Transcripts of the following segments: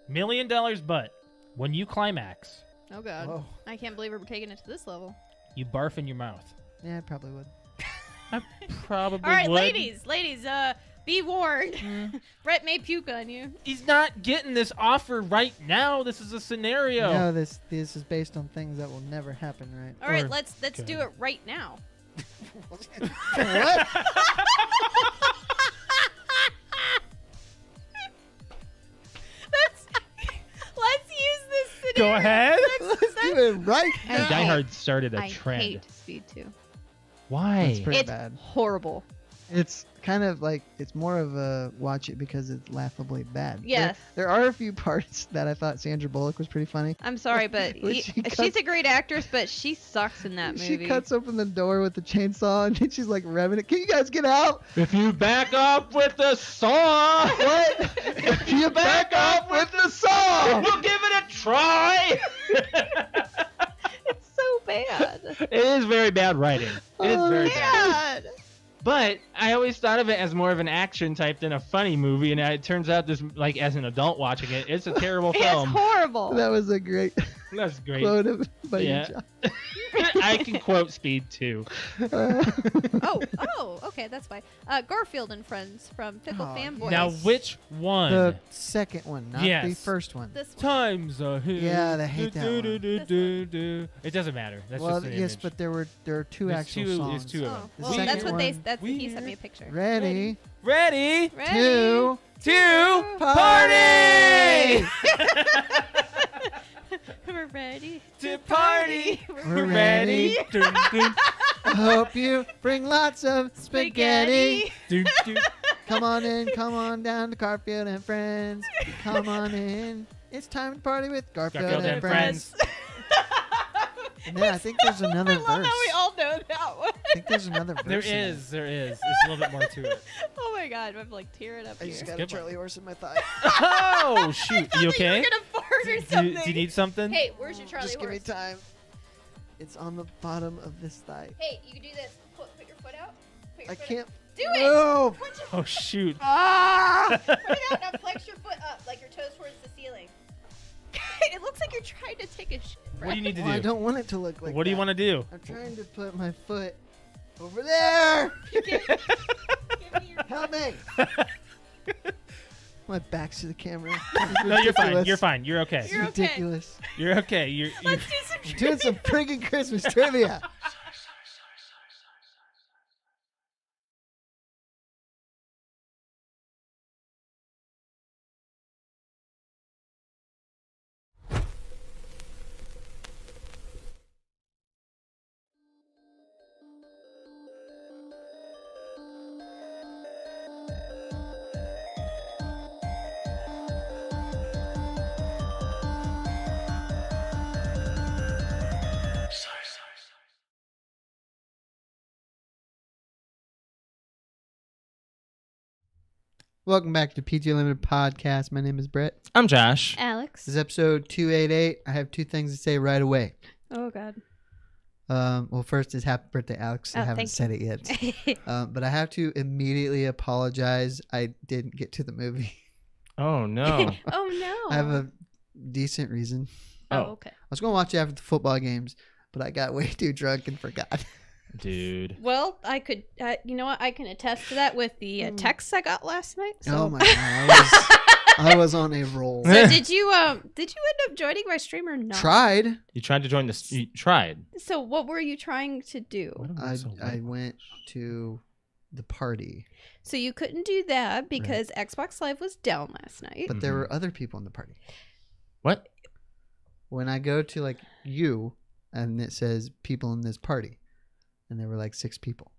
$1 million, but when you climax, Oh, God. Oh. I can't believe we're taking it to this level. you barf in your mouth. Yeah, I probably would. I probably All right, would. ladies, be warned. Brett may puke on you. He's not getting this offer right now. This is a scenario. No, this is based on things that will never happen, right? All right, Or- let's okay. do it right now. What? Let's use this scenario. Go ahead. Let's do it right now. I Die hate- Hard started a I trend. hate Speed 2. Why? That's pretty It's bad. horrible. It's kind of like, it's more of a watch it because it's laughably bad. Yes. There are a few parts that I thought Sandra Bullock was pretty funny. I'm sorry, but When she she's cuts- a great actress, but she sucks in that movie. She cuts open the door with the chainsaw and then she's like revving it. Can you guys get out? If you back up with the saw, What? if you back up with the saw, we'll give it a try. It's so bad. It is very bad writing. It is Oh, very bad. Bad. But I always thought of it as more of an action type than a funny movie, and it turns out this, like, as an adult watching it, it's a terrible It's film. horrible. That was a great That's great. quote of by Yeah. John. I can quote Speed too. Oh, okay, that's fine. Garfield and Friends from Fickle Oh, Fanboys. Now, which one? The second one, not the Yes. first one. This one. Times a hit. Yeah, I hate that one. It doesn't matter. That's Well, just an yes, image. but there are two There's actual two, songs. There's two of Oh, them. The well, second that's what they. one, That's he sent me a picture. Ready? Ready? Ready? Two. To Party! We're ready To party. We're ready. Dun, dun, I hope you bring lots of spaghetti. dun, dun. Come on in, come on down to Garfield and Friends. Come on in. It's time to party with Garfield, Garfield and and Friends. Friends. And then I think there's another I love verse. how we all know that one. I think there's another verse. There in it. is. There's a little bit more to it. Oh my god, I'm like tearing up I here. just got a Good one. Charlie horse in my thigh. Oh, shoot. I You thought that okay? You were gonna fart or Do something. you need something? Hey, where's your Charlie Just give horse? me time. It's on the bottom of this thigh. Hey, you can do this. Put your foot out. Put your I foot can't. Out. Do it. No. Put your Oh, shoot. Ah! Put it out. Now flex your foot up, like your toes towards the ceiling. It looks like you're trying to take a shit. What do you need to Well, I do? don't want it to look like What do you that. want to do? I'm trying to put my foot over there. Give me your. Help me. My back's to the camera. No, you're fine. You're fine. You're okay. You're okay. ridiculous. You're okay. You're Let's do some. I'm doing some friggin' Christmas trivia. Welcome back to PTOUnlimited podcast. My name is Brett. I'm Josh. Alex. This is episode 288. I have two things to say right away. Oh god. Well, first is happy birthday, Alex. I Oh, haven't said it yet. But I have to immediately apologize. I didn't get to the movie. Oh, no. Oh no. I have a decent reason. Oh, Oh. okay. I was going to watch it after the football games, but I got way too drunk and forgot. Dude. Well, I could. You know what? I can attest to that with the texts I got last night. So. Oh my god, I was on a roll. So did you end up joining my stream or not? Tried. You tried to join this. You tried. So what were you trying to do? I went to the party, So you couldn't do that because Xbox Live was down last night. but there were other people in the party. What? When I go to like you, and it says people in this party, and there were like 6 people.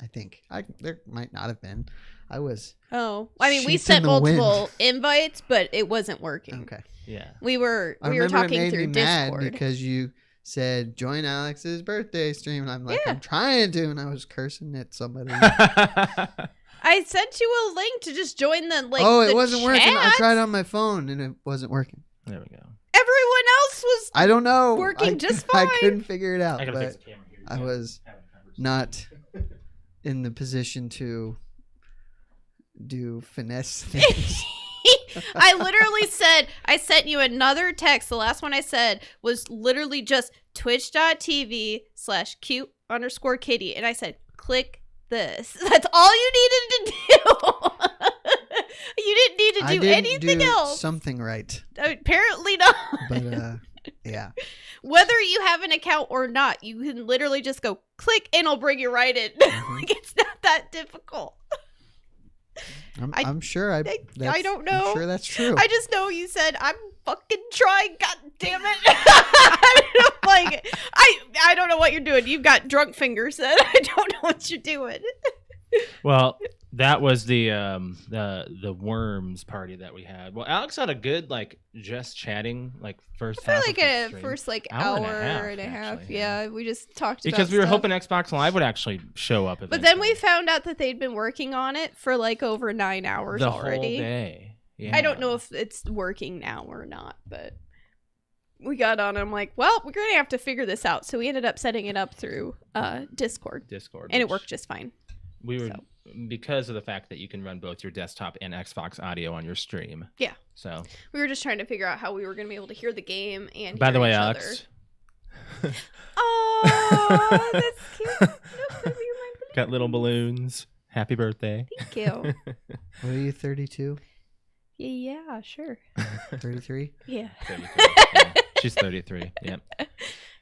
I think there might not have been. I was Oh, I mean, we Sheets sent in the wind. multiple invites, but it wasn't working. okay. Yeah. We were I we were remember it talking made through me mad Discord. because you said join Alex's birthday stream, and I'm like, Yeah. I'm trying to, and I was cursing at somebody. I sent you a link to just join the Oh, the it wasn't working. I chat. tried on my phone, and it wasn't working. There we go. Everyone else was. I don't know. Working just I fine. couldn't figure it out, I gotta fix but the camera here. I was not in the position to do finesse things. I literally said, I sent you another text. The last one I said was literally just twitch.tv/cute_kitty. And I said, click this. That's all you needed to do. You didn't need to do anything else. Something right. Apparently not. But, yeah. Whether you have an account or not, you can literally just go click and it'll bring you right in. Like, it's not that difficult. I'm sure. I don't know. I'm sure that's true. I just know you said, I'm fucking trying. God damn it. I don't know what you're doing. You've got drunk fingers. I don't know what you're doing. Well, that was the worms party that we had. Well, Alex had a good just chatting first I half. feel like of the a first hour and a half. actually, Yeah, we just talked about because we were stuff. hoping Xbox Live would actually show up. But then we found out that they'd been working on it for over 9 hours the already. whole day. Yeah. I don't know if it's working now or not, but we got on. I'm like, well, we're gonna have to figure this out. So we ended up setting it up through Discord, and it worked just fine. We were because of the fact that you can run both your desktop and Xbox audio on your stream. Yeah. So we were just trying to figure out how we were gonna be able to hear the game and. By the way, each Alex. Oh, that's cute. Got little balloons. Happy birthday. Thank you. What are you, 32? Yeah, sure. 33? Yeah. 33. Yeah. She's 33. Yep.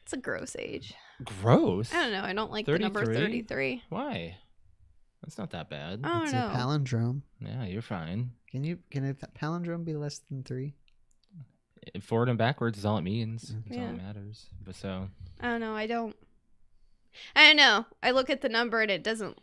It's a gross age. Gross? I don't know. I don't like the number 33. Why? That's not that bad. I don't It's know. a palindrome. Yeah, you're fine. Can a palindrome be less than 3? Forward and backwards is all it means. That's all Yeah. that matters. But so I don't know. I don't know. I look at the number and it doesn't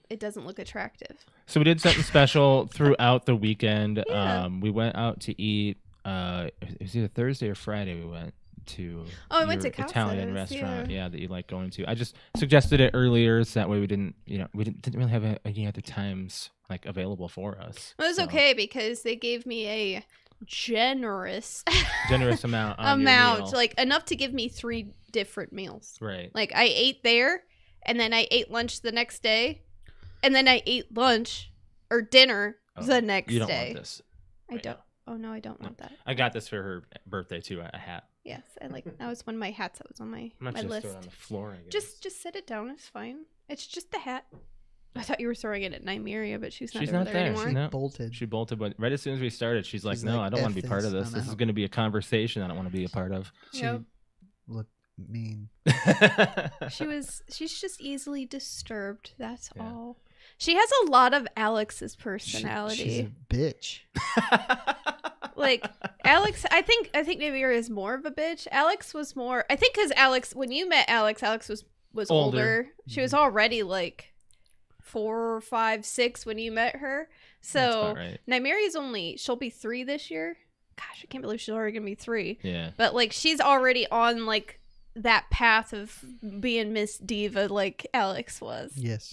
look attractive. we did something special throughout the weekend. Yeah. We went out to eat. It was either Thursday or Friday. We went to We went to Italian Casas, restaurant. Yeah, that you like going to. I just suggested it earlier so that way we didn't really have any other times available for us. It was okay because they gave me a generous amount on your meal. enough to give me 3 different meals. Right. I ate there, and then I ate lunch the next day, and then I ate lunch or dinner the next day. You don't want this. I don't. Oh no, I don't want that. I got this for her birthday too. A hat. Yes, that was one of my hats that was on my list. Throw it on the floor. I guess. Just set it down. It's fine. It's just the hat. I thought you were throwing it at Nymeria, but she's not She's over not there there. anymore. She's not. Bolted. She bolted, but right as soon as we started, she's like, "No, I don't want to be part of this. This is going to be a conversation I don't want to be a part of." She Yep. looked mean. She's just easily disturbed. That's all. She has a lot of Alex's personality. She's a bitch. Alex, I think Nymeria is more of a bitch. Alex was more. I think because Alex, when you met Alex was older. She was already 4, 5, 6 when you met her. So right. Nymeria's she'll be 3 this year. Gosh, I can't believe she's already gonna be 3. Yeah. But she's already on that path of being Miss Diva like Alex was. Yes.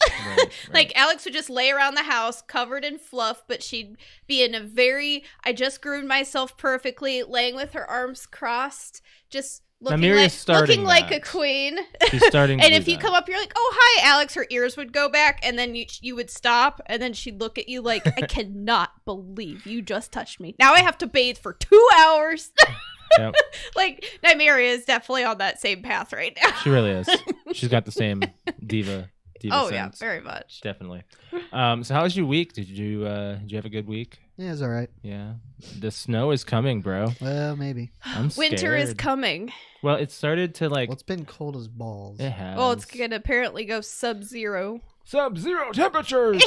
Right. Alex would just lay around the house covered in fluff, but she'd be in a very I just groomed myself perfectly, laying with her arms crossed, just looking like a queen. She's starting And to if you come up, you're like, "Oh, hi, Alex." Her ears would go back, and then you would stop, and then she'd look at you like, "I cannot believe you just touched me. Now I have to bathe for 2 hours." Yep. Nymeria is definitely on that same path right now. She really is. She's got the same diva Oh sense. yeah, very much. Definitely. So how was your week? Did you have a good week? Yeah, it's all right. Yeah. The snow is coming, bro. Well, maybe. I'm scared. Winter is coming. Well, it started to Well, it's been cold as balls. It has. Well, it's gonna apparently go sub-zero. Sub-zero temperatures.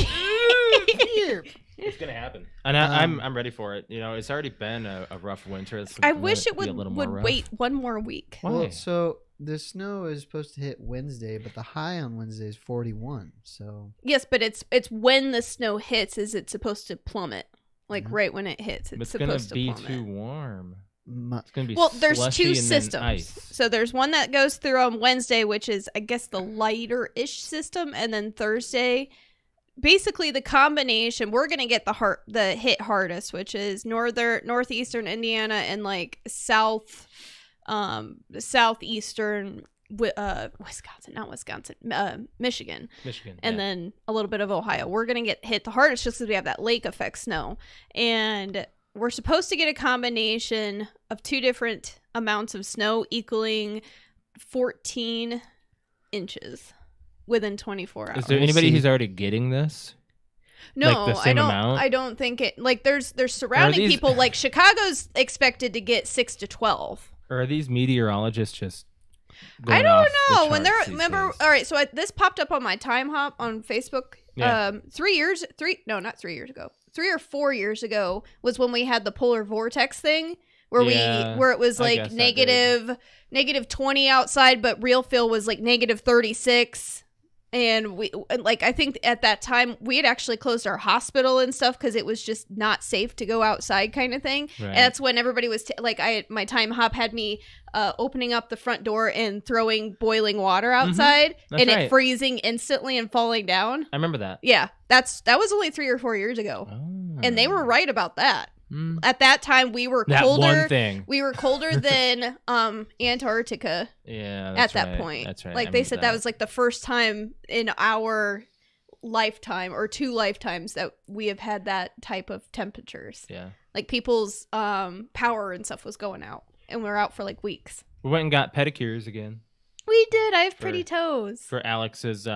It's gonna happen, and I'm ready for it. It's already been a rough winter. I wish it be a little more would rough. wait one more week. Why? Well, so the snow is supposed to hit Wednesday, but the high on Wednesday is 41. So Yes, but it's when the snow hits is it supposed to plummet. Right when it hits, But it's it's gonna supposed to be plummet. too warm. mu- It's gonna be There's slushy 2 and then systems. ice. So there's one that goes through on Wednesday, which is I guess the lighter-ish system, and then Thursday, basically the combination. We're gonna get the hit hardest, which is northeastern Indiana and southeastern Michigan, and then a little bit of Ohio. We're gonna get hit the hardest just because we have that lake effect snow, and we're supposed to get a combination of 2 different amounts of snow equaling 14 inches within 24 hours. Is there anybody who's already getting this? No, like the same I don't. amount? I don't think it. Like there's surrounding these... people. Like Chicago's expected to get 6 to 12. Or are these meteorologists just? I don't know. When they're remember. All right, so this popped up on my time hop on Facebook. Yeah. 3 or 4 years ago was when we had the polar vortex thing where where it was like negative 20 outside, but real feel was like negative 36. And we like, I think at that time we had actually closed our hospital and stuff because it was just not safe to go outside, kind of thing. Right. And that's when everybody was my time hop had me opening up the front door and throwing boiling water outside it freezing instantly and falling down. I remember that. Yeah, that was only 3 or 4 years ago, and they were right about that. At that time, we were colder. That one thing. We were colder than Antarctica. Yeah, at that point. That's right. Like they said, that was like the first time in our lifetime or 2 lifetimes that we have had that type of temperatures. Yeah. Like people's power and stuff was going out, and we were out for like weeks. We went and got pedicures again. We did. I have pretty toes. For Alex's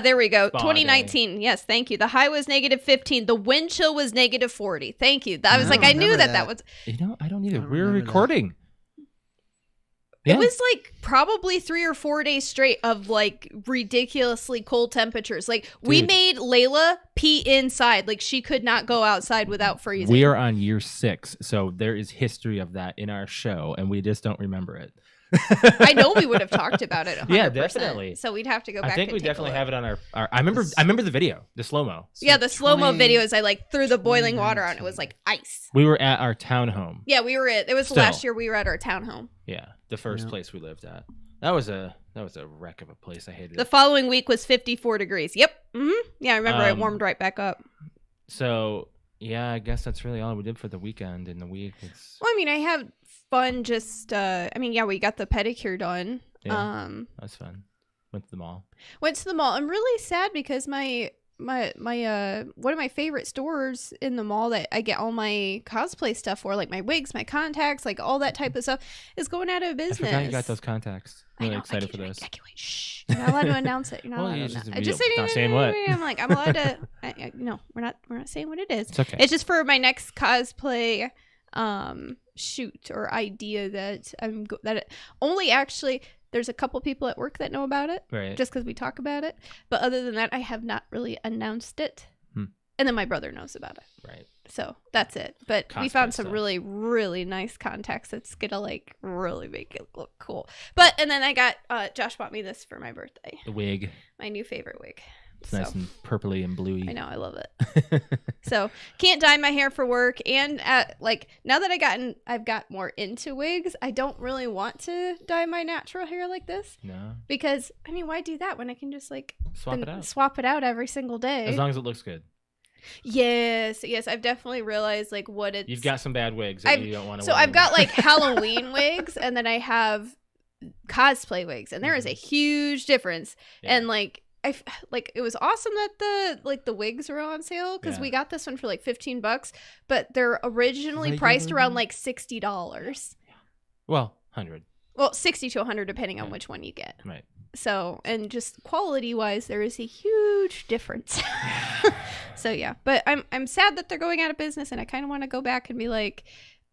there we go. 2019. Day. Yes, thank you. The high was negative 15. The wind chill was negative 40. Thank you. I was like, I knew that was. I don't either. We were recording. Yeah. It was like probably 3 or 4 days straight of like ridiculously cold temperatures. Like we made Layla pee inside. Like she could not go outside without freezing. We are on year 6, so there is history of that in our show, and we just don't remember it. I know we would have talked about it 100%. Yeah, definitely. So we'd have to go back. I think we definitely have it on our I remember the video, the slow-mo. So yeah, the slow-mo videos. I like threw the boiling water on. It was like ice. We were at our townhome. Yeah, we were at. It was last year. We were at our townhome. Yeah, the first place we lived at. That was a wreck of a place. I hated it. The following week was 54 degrees. Yep. Mm-hmm. Yeah, I remember it warmed right back up. So yeah, I guess that's really all we did for the weekend. In the week, well, I mean, I had fun. Just we got the pedicure done. Yeah, that was fun. Went to the mall. I'm really sad because my one of my favorite stores in the mall that I get all my cosplay stuff for, like my wigs, my contacts, like all that type of stuff, is going out of business. I forgot you got those contacts. I'm really excited for those. I can't wait. Shh. You're not allowed to announce it. You're not allowed to announce it. Just not saying what. I'm like, I'm allowed to. No, we're not saying what it is. It's okay. It's just for my next cosplay shoot or idea that only actually. There's a couple people at work that know about it, right? Just because we talk about it. But other than that, I have not really announced it. And then my brother knows about it. Right. So that's it. But we found some really, really nice contacts that's going to like really make it look cool. And then I got, Josh bought me this for my birthday. The wig. My new favorite wig. It's nice and purpley and bluey. I know, I love it. So can't dye my hair for work, and now that I've got more into wigs, I don't really want to dye my natural hair like this. No. Because I mean, why do that when I can just like swap it out every single day? As long as it looks good. Yes, I've definitely realized like what it's. You've got some bad wigs that you don't want to. So I've got like Halloween wigs, and then I have cosplay wigs, and there is a huge difference. Yeah. And like. It was awesome that the wigs were on sale because we got this one for like $15, but they're originally priced around like $60. Well, 100. Well, 60 to 100 depending on which one you get. Right. So, and just quality wise, there is a huge difference. So yeah, but I'm sad that they're going out of business, and I kind of want to go back and be like,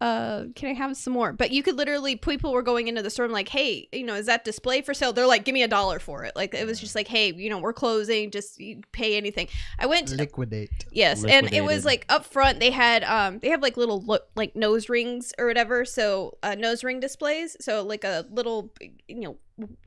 can I have some more? But you could literally, people were going into the store and like, hey, is that display for sale? They're like, give me $1 for it. Like it was just like, hey, we're closing, just pay anything. I went to liquidate. Yes. Liquidated. And it was like up front they had they have like little like nose rings or whatever, so nose ring displays, so like a little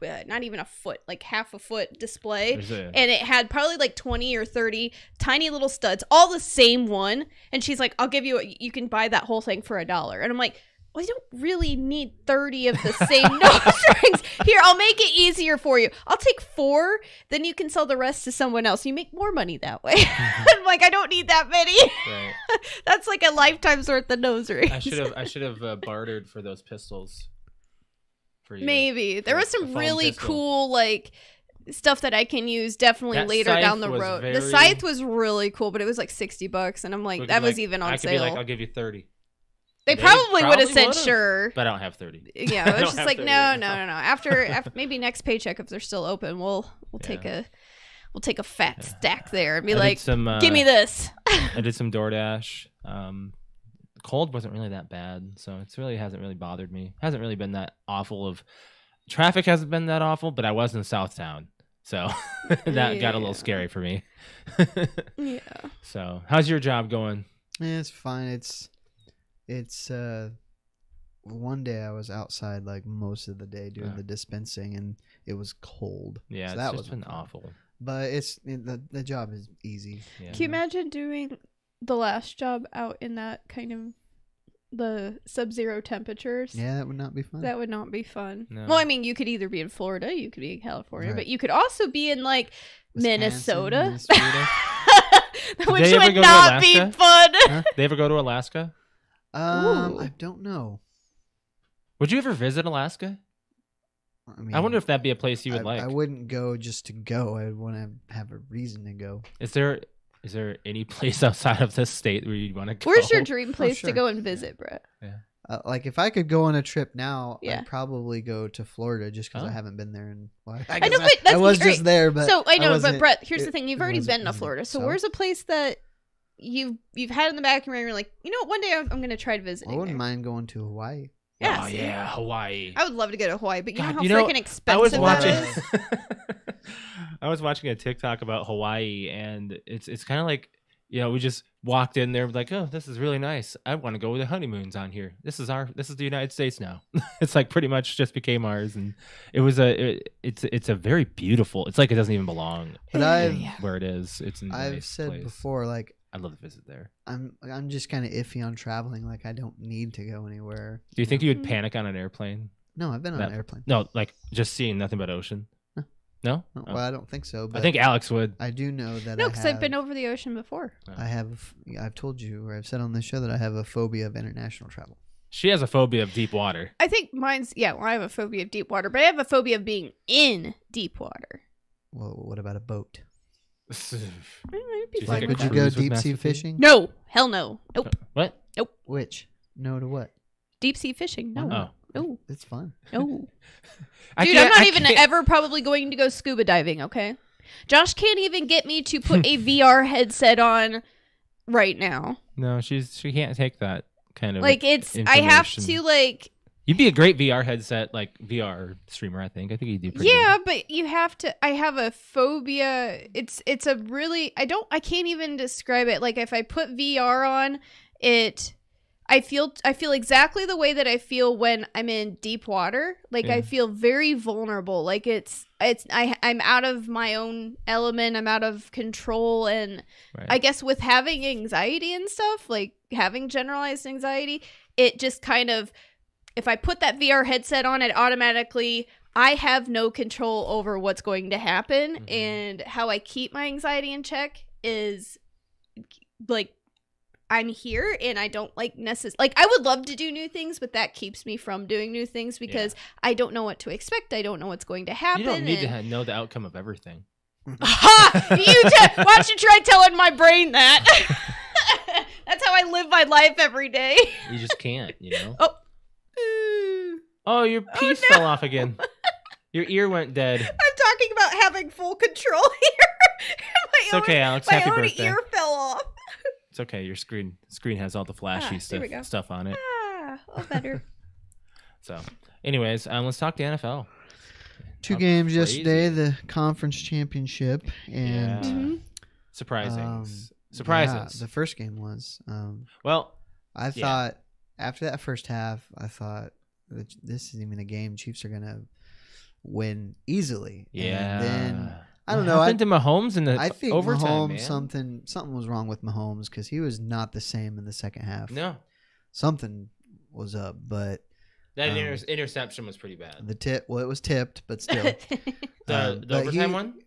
not even a foot, like half a foot display, and it had probably like 20 or 30 tiny little studs, all the same one, and she's like, I'll give you can buy that whole thing for $1. And I'm like, well, I don't really need 30 of the same nose rings. Here, I'll make it easier for you. I'll take 4, then you can sell the rest to someone else. You make more money that way. I'm like, I don't need that many. Right. That's like a lifetime's worth of nose rings. I should have bartered for those pistols. Maybe there was some really cool like stuff that I can use definitely That later scythe down the was road. The very- scythe was really cool, but it was like $60, and I'm like, Would that be was like- even on I could sale. be like, I'll give you 30. They probably would have probably said would've, sure. But I don't have 30. Yeah, I it was don't just have like 30 no. right now. After maybe next paycheck, if they're still open, we'll take a fat stack there and be I like, did some, give me this. I did some DoorDash. Cold wasn't really that bad, so it really hasn't really bothered me. Hasn't really been that awful. Traffic hasn't been that awful, but I was in Southtown, so that got a little scary for me. Yeah. So, how's your job going? Yeah, it's fine. It's one day I was outside like most of the day doing the dispensing, and it was cold. Yeah, so it's that just been fun. awful. But the job is easy. Yeah. Can you imagine doing the last job out in that kind of the sub-zero temperatures? Yeah, that would not be fun. That would not be fun. No. Well, I mean, you could either be in Florida, you could be in California, Right. but you could also be in like Wisconsin, Minnesota. Minnesota. Which they ever would go to not be Alaska? fun. Huh? They ever go to Alaska? Ooh. I don't know. Would you ever visit Alaska? I mean, I wonder if that'd be a place you would like. I wouldn't go just to go. I would want to have a reason to go. Is there any place outside of this state where you'd want to go? Where's your dream place sure. to go and visit, Brett? Like if I could go on a trip now, Yeah. I'd probably go to Florida just because Oh. I haven't been there. And well, I know, but that's I was great. just there, but So I know, but wasn't- Brett, here's the it- thing: you've it already wasn't been to easy. Florida. So So? where's a place that you've had in the back of your mind? You're like, you know what? One day I'm going to try visiting. I wouldn't there. mind going to Hawaii. Yeah, Oh see? yeah, Hawaii. I would love to go to Hawaii, but you God, know how you know, freaking I expensive was that watching. is. I was watching a TikTok about Hawaii, and it's kind of like, we just walked in there like, oh, this is really nice. I want to go to honeymoons on here. This is the United States now. It's like pretty much just became ours, and it was it's a very beautiful. It's like it doesn't even belong. But I've where it is. It's a I've nice said place. before, like I'd love to visit there. I'm just kind of iffy on traveling. Like I don't need to go anywhere. Do you think you would Mhm. panic on an airplane? No, I've been on That- an airplane. No, like just seeing nothing but ocean. No? No, Oh. well, I don't think so. But I think Alex would. I do know that. No, because I've been over the ocean before. I've told you, or I've said on this show that I have a phobia of international travel. She has a phobia of deep water. I think mine's well, I have a phobia of deep water, but I have a phobia of being in deep water. Well, what about a boat? It'd be Do you fun. think Would a you go cruise would deep mess sea with you? fishing? No, hell no, nope. What? Which? No to what? Deep sea fishing, no, Oh. no, It's fun. no. I Dude, can't- I'm not I even can't- ever probably going to go scuba diving, okay? Josh can't even get me to put a VR headset on right now. No, she can't take that kind of Like I have information. to like You'd be a great VR headset, like VR streamer. I think you'd do pretty. yeah, good. but you have to I have a phobia. It's a really I can't even describe it. Like if I put VR on, I feel exactly the way that I feel when I'm in deep water. Like Yeah. I feel very vulnerable. Like I'm out of my own element. I'm out of control. And Right. I guess with having anxiety and stuff, like having generalized anxiety, it just kind of, if I put that VR headset on, it automatically, I have no control over what's going to happen. Mhm. And how I keep my anxiety in check is like, I'm here and I don't like like I would love to do new things, but that keeps me from doing new things because I don't know what to expect. I don't know what's going to happen. You don't need to know the outcome of everything. Ha! Why don't you try telling my brain that? That's how I live my life every day. You just can't. Oh. Oh, your piece no. fell off again. Your ear went dead. I'm talking about having full control here. It's okay, Alex. My Happy own birthday. ear fell off. It's okay. Your screen has all the flashy there we go. stuff on it. All better. So, anyways, let's talk the NFL. Two How games crazy. yesterday, the conference championship, and Yeah. Mhm. Surprising. Surprises. yeah, the first game was. Well, I Yeah. thought after that first half, I thought that this isn't even a game Chiefs are gonna win easily. yeah. And then I What don't know. happened to Mahomes in the I think overtime, Mahomes something was wrong with Mahomes because he was not the same in the second half. man. No, Something was up, but that Um, interception was pretty bad. it was tipped, but still. The but overtime one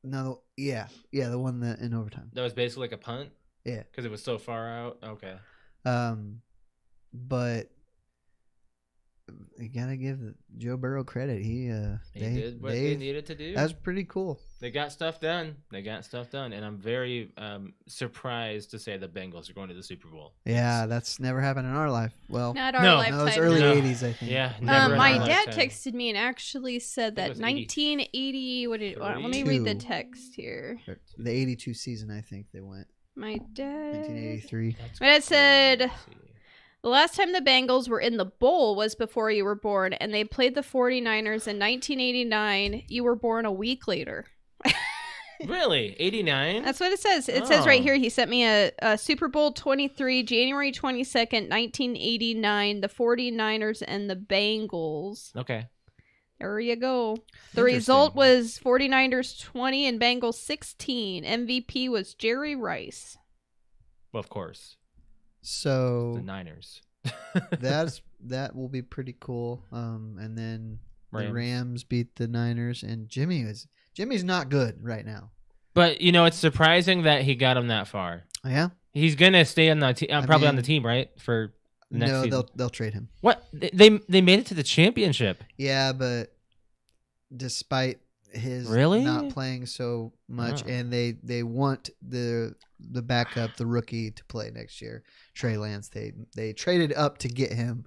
No, yeah, the one that in overtime. that was basically like a punt. Yeah. because it was so far out. Okay. But you gotta give Joe Burrow credit. He did what they needed to do. That's pretty cool. They got stuff done. And I'm very surprised to say the Bengals are going to the Super Bowl. Yeah, that's never happened in our life. Well, Not our No. lifetime. no, it's early No. 80s, I think. Yeah, never in My our dad lifetime. texted me and actually said that it was 1980. Let me read the text here. The 82 season, I think they went. My dad. 1983. My dad said the last time the Bengals were in the bowl was before you were born, and they played the 49ers in 1989. You were born a week later. Really? 89? That's what it says. It says right Oh. here, he sent me a Super Bowl 23, January 22nd, 1989, the 49ers and the Bengals. Okay. There you go. The Interesting. result was 49ers 20 and Bengals 16. MVP was Jerry Rice. Well, of course. The So Niners. that will be pretty cool. And then the Rams. Rams beat the Niners, and Jimmy's not good right now. But, it's surprising that he got him that far. Oh, yeah? He's going to stay on the team. Probably on the mean, team, right? For next No, season. they'll trade him. What? They made it to the championship. Yeah, but despite his Really? not playing so much, Oh. and they want the backup, the rookie, to play next year, Trey Lance. They traded up to get him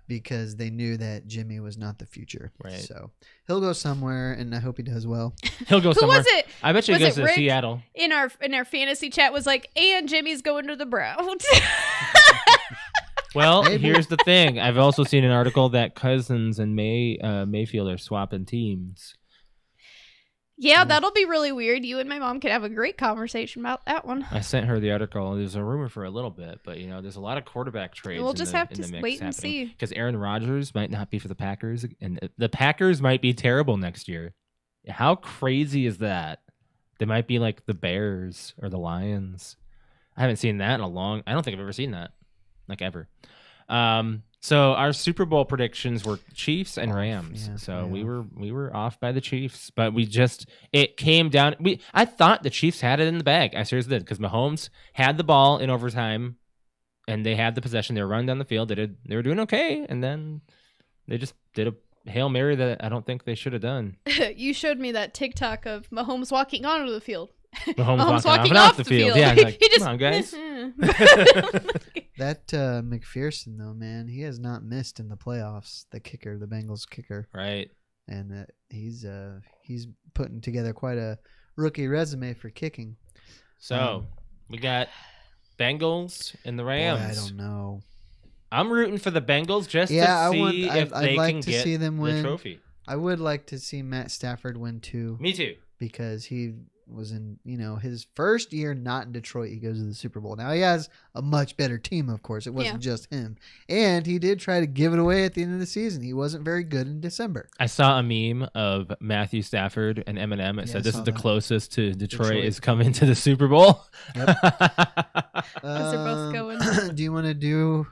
because they knew that Jimmy was not the future. Right. So he'll go somewhere, and I hope he does well. He'll go Who somewhere. was it? I bet you he Was goes it to Rick? Seattle. In our fantasy chat was like, and Jimmy's going to the Browns. Well, Maybe. here's the thing. I've also seen an article that Cousins and Mayfield are swapping teams. Yeah, that'll be really weird. You and my mom could have a great conversation about that one. I sent her the article. There's a rumor for a little bit, but there's a lot of quarterback trades. We'll just have to wait and see. Because Aaron Rodgers might not be for the Packers, and the Packers might be terrible next year. How crazy is that? They might be like the Bears or the Lions. I haven't seen that in a long. I don't think I've ever seen that, like ever. So our Super Bowl predictions were Chiefs and Rams. yeah, So yeah. we were off by the Chiefs, but it came down. I thought the Chiefs had it in the bag. I seriously did, because Mahomes had the ball in overtime, and they had the possession. They were running down the field. They were doing okay, and then they just did a Hail Mary that I don't think they should have done. You showed me that TikTok of Mahomes walking onto the field. Mahomes walking off the field. Yeah, like, he just, come on, guys. That McPherson, though, man, he has not missed in the playoffs. The kicker, the Bengals kicker, Right. and he's putting together quite a rookie resume for kicking. So we got Bengals and the Rams. Boy, I don't know. I'm rooting for the Bengals just Yeah, to I see want- if I'd they like can to get see them the win. trophy. I would like to see Matt Stafford win too, Me too. because he was in his first year not in Detroit. He goes to the Super Bowl. Now he has a much better team, of course. It wasn't just him, and he did try to give it away at the end of the season. He wasn't very good in December. I saw a meme of Matthew Stafford and Eminem. It Yeah, said, I "This saw is the that. closest to Detroit, Detroit. is coming to the Super Bowl." Yep. As they're both going. Do you want to do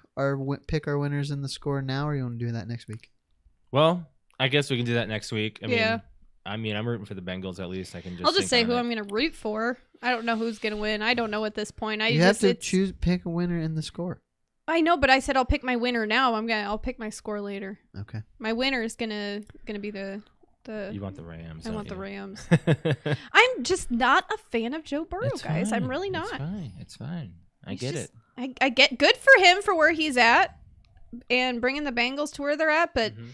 pick our winners in the score now, or you want to do that next week? Well, I guess we can do that next week. Yeah. I'm rooting for the Bengals. At least I can just. I'll just say think who on I'm going to root for. I don't know who's going to win. I don't know at this point. You have to pick a winner in the score. I know, but I said I'll pick my winner now. I'll pick my score later. Okay. My winner is gonna be the. You want the Rams? I don't want the you? Rams. I'm just not a fan of Joe Burrow, It's guys. I'm fine. really not. It's fine. I He's get just- it. I get good for him for where he's at and bringing the Bengals to where they're at, but Mhm.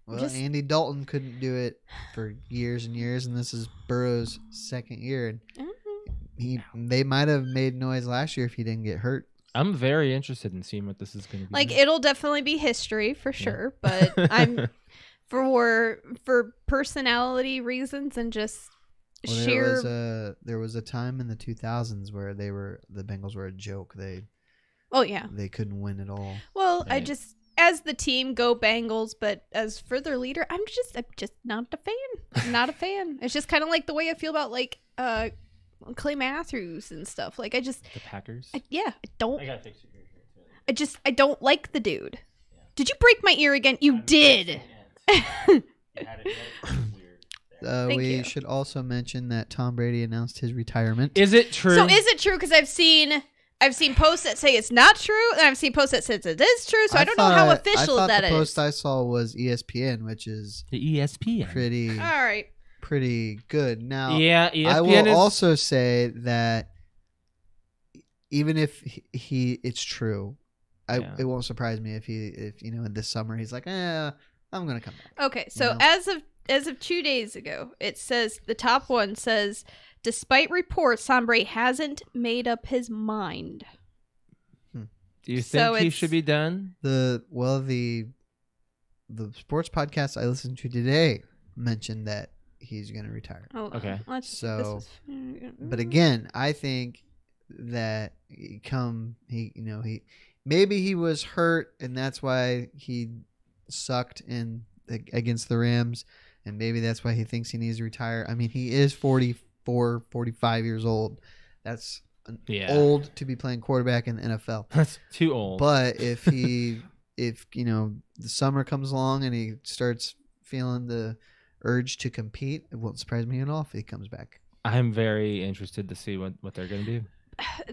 Well, Just- Andy Dalton couldn't do it for years and years, and this is Burrow's second year. And they might have made noise last year if he didn't get hurt. I'm very interested in seeing what this is going to be. like like. it'll definitely be history for sure. But I'm for personality reasons and just Well, sheer. there was a time in the 2000s where the Bengals were a joke. Oh yeah. They couldn't win at all. Well, I Right. just as the team go Bengals, but as for their leader, I'm just not a fan. I'm not a fan. It's just kind of like the way I feel about like Clay Matthews and stuff. Like I the Packers. I don't. I gotta fix your ear here too. I don't like the dude. Did you break my ear again? You did. Thank We you. should also mention that Tom Brady announced his retirement. Is it true? So is it true? Because I've seen I've seen posts that say it's not true, and I've seen posts that says it is true. So I don't know how official that is. The post I saw was ESPN, which is the ESPN. Pretty good. Now, yeah, ESPN I will also say that even if it's true, it won't surprise me if in this summer he's like, I'm gonna come back. Okay, so as of 2 days ago, it says the top one says, despite reports, Tom Brady hasn't made up his mind. Do you think he should be done? The sports podcast I listened to today mentioned that he's going to retire. Oh, okay. But again, I think that maybe he was hurt and that's why he sucked against the Rams, and maybe that's why he thinks he needs to retire. I mean, he is 44, 45 years old. That's old to be playing quarterback in the NFL. That's too old. But if the summer comes along and he starts feeling the urge to compete, it won't surprise me at all if he comes back. I'm very interested to see what they're going to do.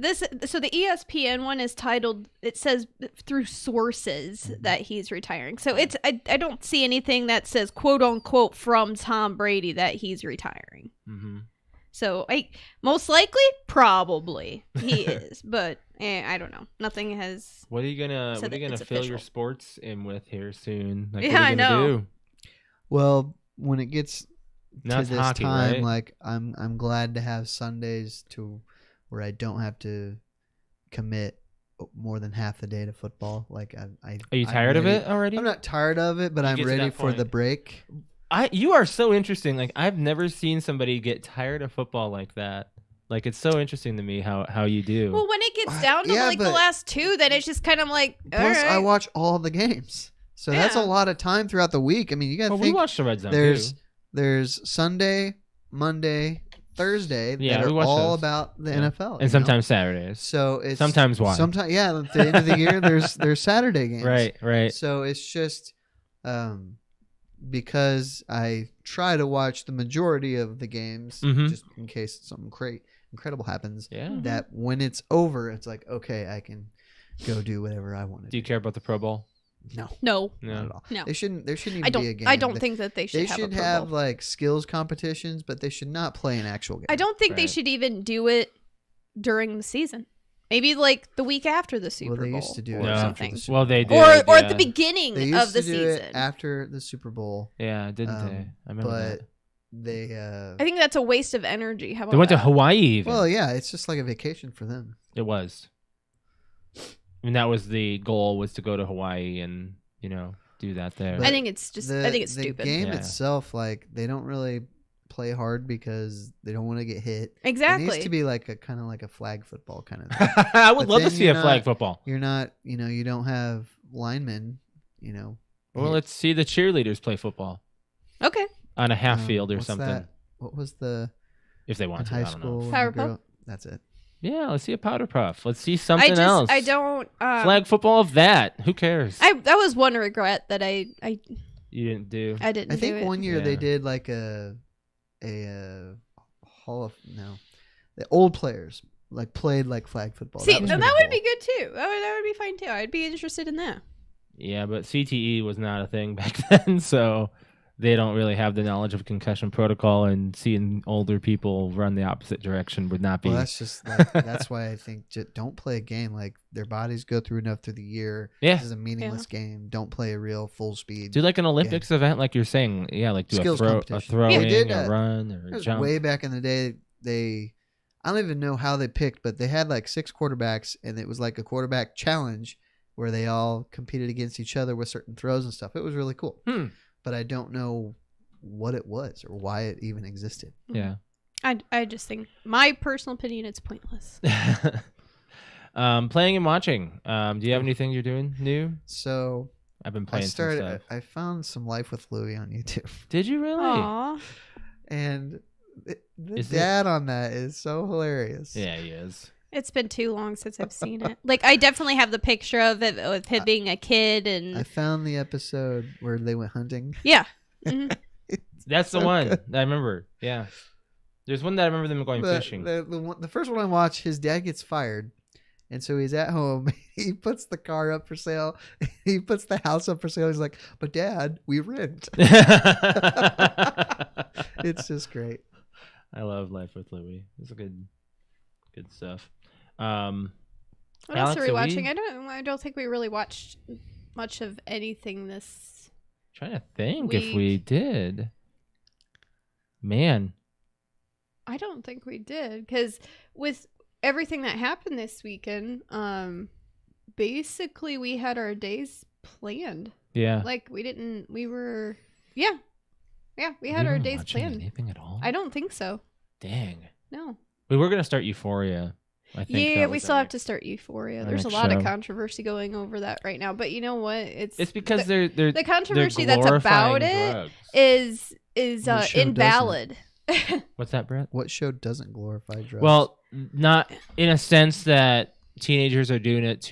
So the ESPN one is titled, it says through sources that he's retiring. So I don't see anything that says quote unquote from Tom Brady that he's retiring. Mm-hmm. So most likely, probably he is, but I don't know. Nothing has. What are you gonna fill official. your sports in with here soon? Like, yeah, what are you I know. do? Well, when it gets to this hockey, time, right? like I'm glad to have Sundays where I don't have to commit more than half the day to football. Like are you tired of it already? I'm not tired of it, but I'm ready for the break. You are so interesting. Like, I've never seen somebody get tired of football like that. Like, it's so interesting to me how you do. Well, when it gets down to the last two, then it's just kind of like. Plus, all right. I watch all the games, so that's a lot of time throughout the week. I mean, you got to think. We watch the Red Zone too. There's Sunday, Monday, Thursday that are all about the NFL, and sometimes Saturdays. So it's sometimes why? Sometimes at the end of the year, there's Saturday games. Right. So it's just because I try to watch the majority of the games, just in case something incredible happens. Yeah. That when it's over, it's like, okay, I can go do whatever I want to do. Do you care about the Pro Bowl? No. Not at all. No. There shouldn't even be a game. I don't think that they should have a Pro have Bowl. like skills competitions, but they should not play an actual game. I don't think they should even do it during the season. Maybe like the week after the Super Bowl. They used to do it or after something. the Super Well, they Bowl. did. Or at the beginning They of used the to do season. it after the Super Bowl. Yeah, didn't they? I remember but that. They I think that's a waste of energy. How about They went to that? Hawaii even. well, yeah, it's just like a vacation for them. It was. And that was the goal, was to go to Hawaii and, do that there. I think it's just. I think it's the stupid. game Yeah. itself, like they don't really play hard because they don't want to get hit. Exactly. It needs to be like a kind of like a flag football kind of thing. I would But love to then see a flag football. You're not, you don't have linemen, Well, let's see the cheerleaders play football Okay. on a half field or what's something. that? What was the If they in want to, high I don't know. school? when the Power girl- puff? That's it. Yeah, let's see a powder puff. Let's see something else. I don't. Flag football of that. Who cares? That was one regret that I You didn't do. didn't. I think do it. one year they Yeah. did like a the old players like played like flag football. See, was that pretty would be cool. good too. That would be fine too. I'd be interested in that. Yeah, but CTE was not a thing back then, so they don't really have the knowledge of concussion protocol, and seeing older people run the opposite direction would not be. Well, that's just like, that's why I think don't play a game. Like their bodies go through enough through the year. Yeah. This is a meaningless game. Don't play a real full speed. Do like an Olympics event, like you're saying. Yeah, like do Skills a competition. throwing, They did a run, or It a was jump. way back in the day. I don't even know how they picked, but they had like 6 quarterbacks, and it was like a quarterback challenge where they all competed against each other with certain throws and stuff. It was really cool. But I don't know what it was or why it even existed. Yeah. I just think, my personal opinion, it's pointless. Playing and watching. Do you have anything you're doing new? So I've been playing some stuff. I found some Life with Louie on YouTube, Did you really? Aw. and the Is dad on that is so hilarious. Yeah, he is. It's been too long since I've seen it. Like, I definitely have the picture of it with him being a kid, and I found the episode where they went hunting. yeah. Mhm. That's the so one good. I remember. Yeah. There's one that I remember them going fishing. The first one I watched, his dad gets fired, And so he's at home. He puts the car up for sale. He puts the house up for sale. He's like, but Dad, we rent. It's just great. I love Life with Louie. It's a good stuff. What Alex, else are we watching? I don't think we really watched much of anything this. Trying to think if we did. Man, I don't think we did, because with everything that happened this weekend, basically we had our days planned. Yeah. Like we had our days planned. Anything at all? I don't think so. Dang. No. We were gonna start Euphoria. I think. Yeah, we still have to start Euphoria. There's a lot of controversy going over that right now, but you know what? It's because the controversy that's about drugs. it is invalid. What's that, Brett? What show doesn't glorify drugs? Well, not in a sense that teenagers are doing it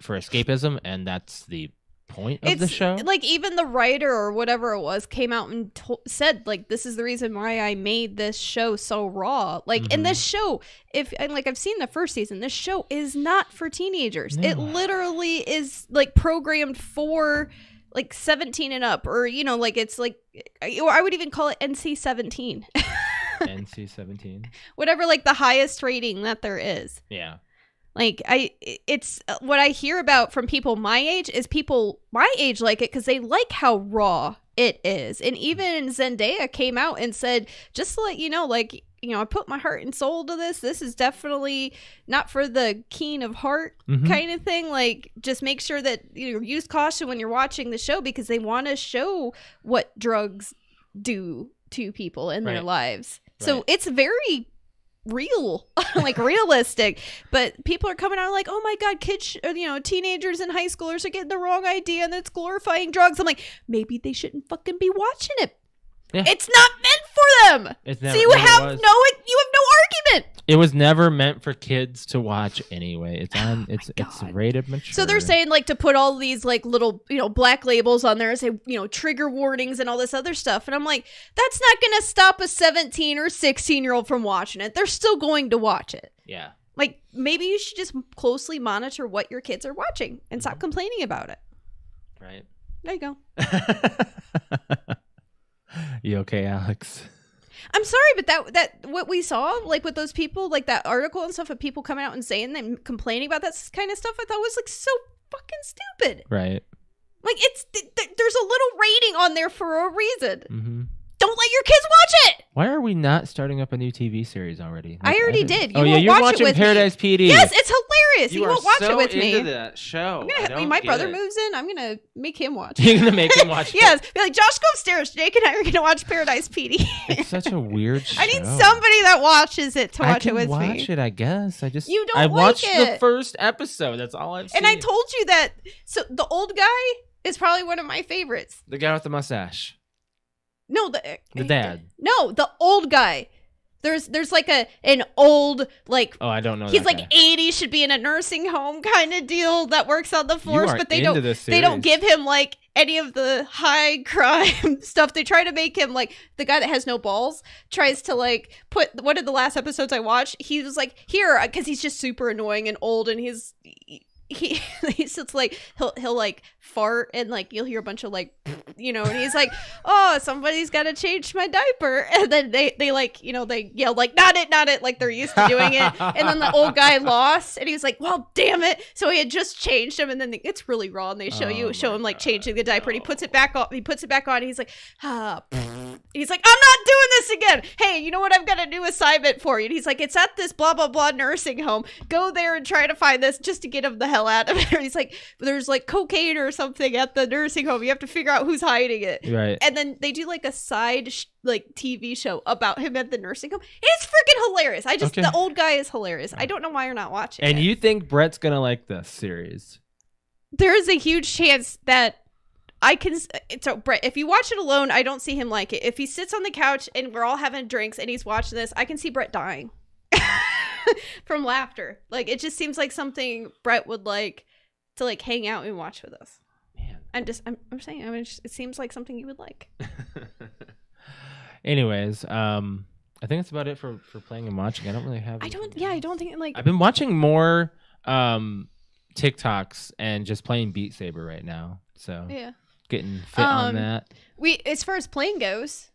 for escapism, and that's the point of the show. Like even the writer or whatever it was came out and said like, this is the reason why I made this show so raw. Like in this show, I've seen the first season, this show is not for teenagers. No. It literally is like programmed for like 17 and up, or like it's like, or I would even call it NC-17. NC-17. Whatever, like the highest rating that there is. Yeah. Like it's what I hear about from people my age is people my age like it because they like how raw it is. And even Zendaya came out and said, just to let you know, like, I put my heart and soul to this. This is definitely not for the keen of heart kind of thing. Like, just make sure that use caution when you're watching the show, because they want to show what drugs do to people in their lives. So it's very real, like realistic, but people are coming out like, oh my god, kids, teenagers and high schoolers are getting the wrong idea and it's glorifying drugs. I'm like, maybe they shouldn't fucking be watching it. Yeah. It's not meant for them. So you have no argument. It was never meant for kids to watch anyway. It's on. It's rated mature. So they're saying like to put all these like little black labels on there and say trigger warnings and all this other stuff. And I'm like, that's not going to stop a 17 or 16-year-old from watching it. They're still going to watch it. Yeah. Like maybe you should just closely monitor what your kids are watching and stop complaining about it. Right. There you go. You okay, Alex? I'm sorry, but that what we saw, like with those people, like that article and stuff of people coming out and saying and complaining about that kind of stuff, I thought was like so fucking stupid. Right. Like there's a little rating on there for a reason. Mm-hmm. Don't let your kids watch it. Why are we not starting up a new TV series already? I already did. You're watching Paradise PD. Yes, it's hilarious. You won't watch it with me. You are so into that show. When my brother moves in, I'm gonna make him watch it. You're gonna make him watch it? Yes. Be like, Josh, go upstairs. Jake and I are gonna watch Paradise PD. It's such a weird show. I need somebody that watches it to watch it with me. I can watch it, I guess. You don't I like watched it. the first episode. That's all I've seen. And I told you that. So the old guy is probably one of my favorites. The guy with the mustache. No, the dad. No, the old guy. There's like an old, like, oh, I don't know. He's like guy. 80, should be in a nursing home kind of deal that works on the floors, but they don't give him like any of the high crime stuff. They try to make him like the guy that has no balls tries to like put one of the last episodes I watched. He was like, here, because he's just super annoying and old, and he's just like he'll like fart and like you'll hear a bunch of like and he's like, oh, somebody's got to change my diaper, and then they like they yell like, not it, like they're used to doing it. And then the old guy lost and he was like, well, damn it, so he had just changed him, and then it's really raw and they show him like changing the diaper, and he puts it back on, and he's like, he's like, I'm not doing this again. Hey, you know what, I've got a new assignment for you. And he's like, it's at this blah blah blah nursing home, go there and try to find this, just to get him the hell out of it. He's like, there's like cocaine or something at the nursing home, you have to figure out who's hiding it. Right. And then they do like a side like TV show about him at the nursing home. It's freaking hilarious. The old guy is hilarious. I don't know why you're not watching and it. You think Brett's gonna like this series? There is a huge chance that I can. So Brett, if you watch it alone, I don't see him like it. If he sits on the couch and we're all having drinks and he's watching this, I can see Brett dying from laughter. Like, it just seems like something Brett would like to like hang out and watch with us. Man, I'm saying, it seems like something you would like. Anyways, I think that's about it for playing and watching. I don't really have. I don't think like. I've been watching more TikToks and just playing Beat Saber right now. So Yeah. getting fit on that. We, as far as playing goes,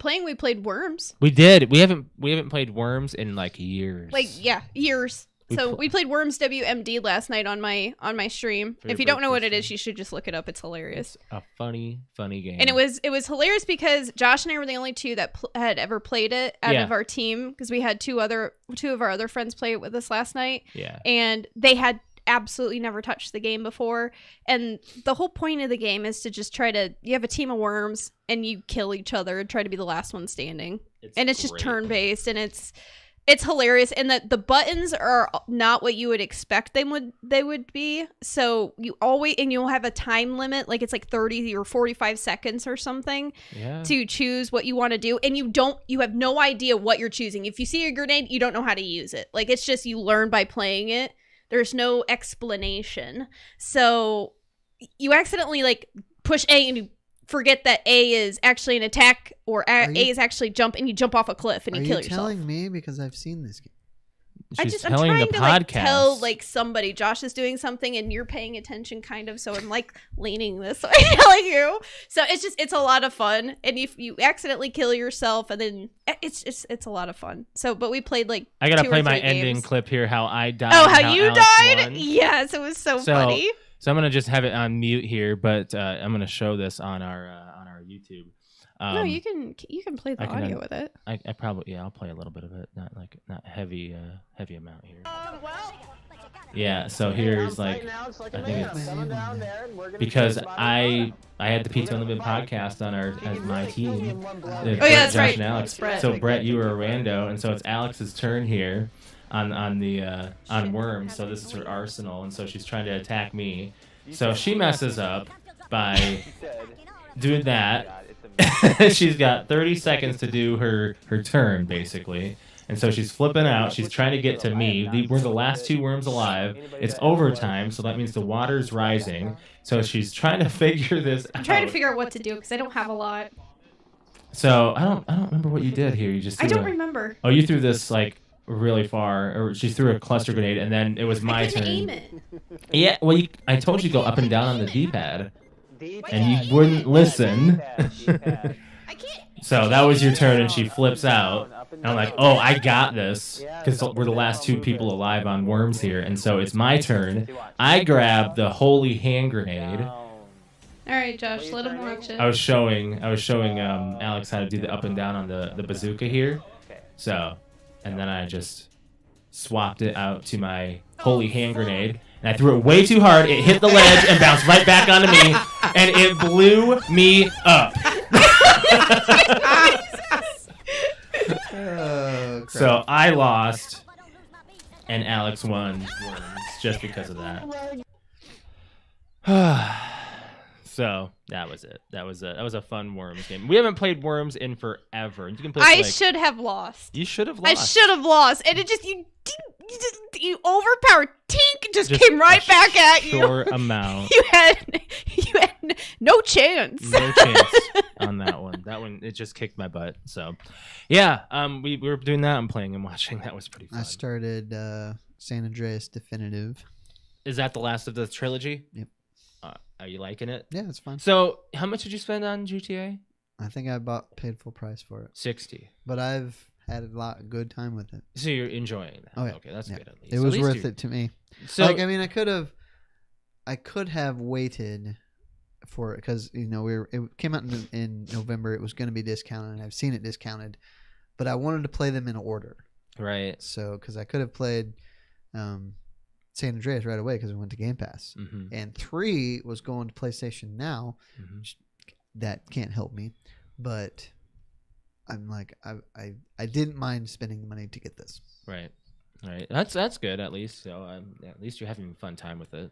we played Worms. We did. We haven't played Worms in like years. Years. We played Worms WMD last night on my stream. If you don't know what it is, you should just look it up. It's hilarious. It's a funny game. And it was hilarious because Josh and I were the only two that had ever played it out of our team, because we had two of our other friends play it with us last night. Yeah. And they had absolutely never touched the game before, and the whole point of the game is to just you have a team of worms and you kill each other and try to be the last one standing. It's just turn-based, and it's hilarious, and the buttons are not what you would expect they would be. So you'll have a time limit, like it's like 30 or 45 seconds or something to choose what you want to do, and you have no idea what you're choosing. If you see a grenade, you don't know how to use it. Like, it's just you learn by playing it. There's no explanation. So you accidentally like push A and you forget that A is actually an attack, or A is actually jump, and you jump off a cliff and you kill yourself. Are you telling me, because I've seen this game? I'm trying to like tell like somebody Josh is doing something and you're paying attention kind of, so I'm like leaning this way telling you. So it's a lot of fun, and if you accidentally kill yourself, and then it's a lot of fun. So but we played like I gotta 2 or play 3 my games. Ending clip here, how I died. Oh, how you Alex died? won. Yes, it was so funny. So I'm gonna just have it on mute here, but I'm gonna show this on our YouTube. No, you can play the audio with it. I probably I'll play a little bit of it, not heavy amount here. Yeah, so here's like I think it's because I had the PTOUnlimited podcast on as my team. That's Josh right. And Alex. Brett. So Brett, you were a rando, and so it's Alex's turn here on Worms. So this is her arsenal, and so she's trying to attack me. So she messes up by doing that. She's got 30 seconds to do her turn, basically. And so she's flipping out. She's trying to get to me. We're the last 2 worms alive. It's overtime, so that means the water's rising. So she's trying to figure this out. I'm trying to figure out what to do because I don't have a lot. So I don't remember what you did here. You just I don't remember. Oh, you threw this like really far, or she threw a cluster grenade, and then it was my turn. Aim it. Yeah, well, I told you to go up and down on the D-pad. And you wouldn't listen. So that was your turn, and she flips out. And I'm like, oh, I got this, because we're the last 2 people alive on Worms here. And so it's my turn. I grab the holy hand grenade. All right, Josh, let him watch it. I was showing Alex how to do the up and down on the bazooka here. So, and then I just swapped it out to my holy hand grenade. And I threw it way too hard. It hit the ledge and bounced right back onto me. And it blew me up. Oh, crap. So I lost. And Alex won Worms just because of that. So that was it. That was a fun Worms game. We haven't played Worms in forever. You can play. I should have lost. You should have lost. I should have lost, and it just you overpowered. Tink just came right back at you. Short amount. You had no chance. No chance on that one. That one, it just kicked my butt. So, yeah, we were doing that. I'm playing and watching. That was pretty fun. I started San Andreas Definitive. Is that the last of the trilogy? Yep. Are you liking it? Yeah, it's fun. So, how much did you spend on GTA? I think I paid full price for it. 60. But I've had a good time with it. So you're enjoying that? Oh yeah. Okay, that's good at least. It was worth it to me. So, like, I mean, I could have waited for it, because it came out in November. It was going to be discounted, and I've seen it discounted, but I wanted to play them in order. Right. So because I could have played San Andreas right away, because it went to Game Pass, and 3 was going to PlayStation Now. That can't help me, but I'm like, I didn't mind spending the money to get this. Right. That's good at least. So at least you're having a fun time with it.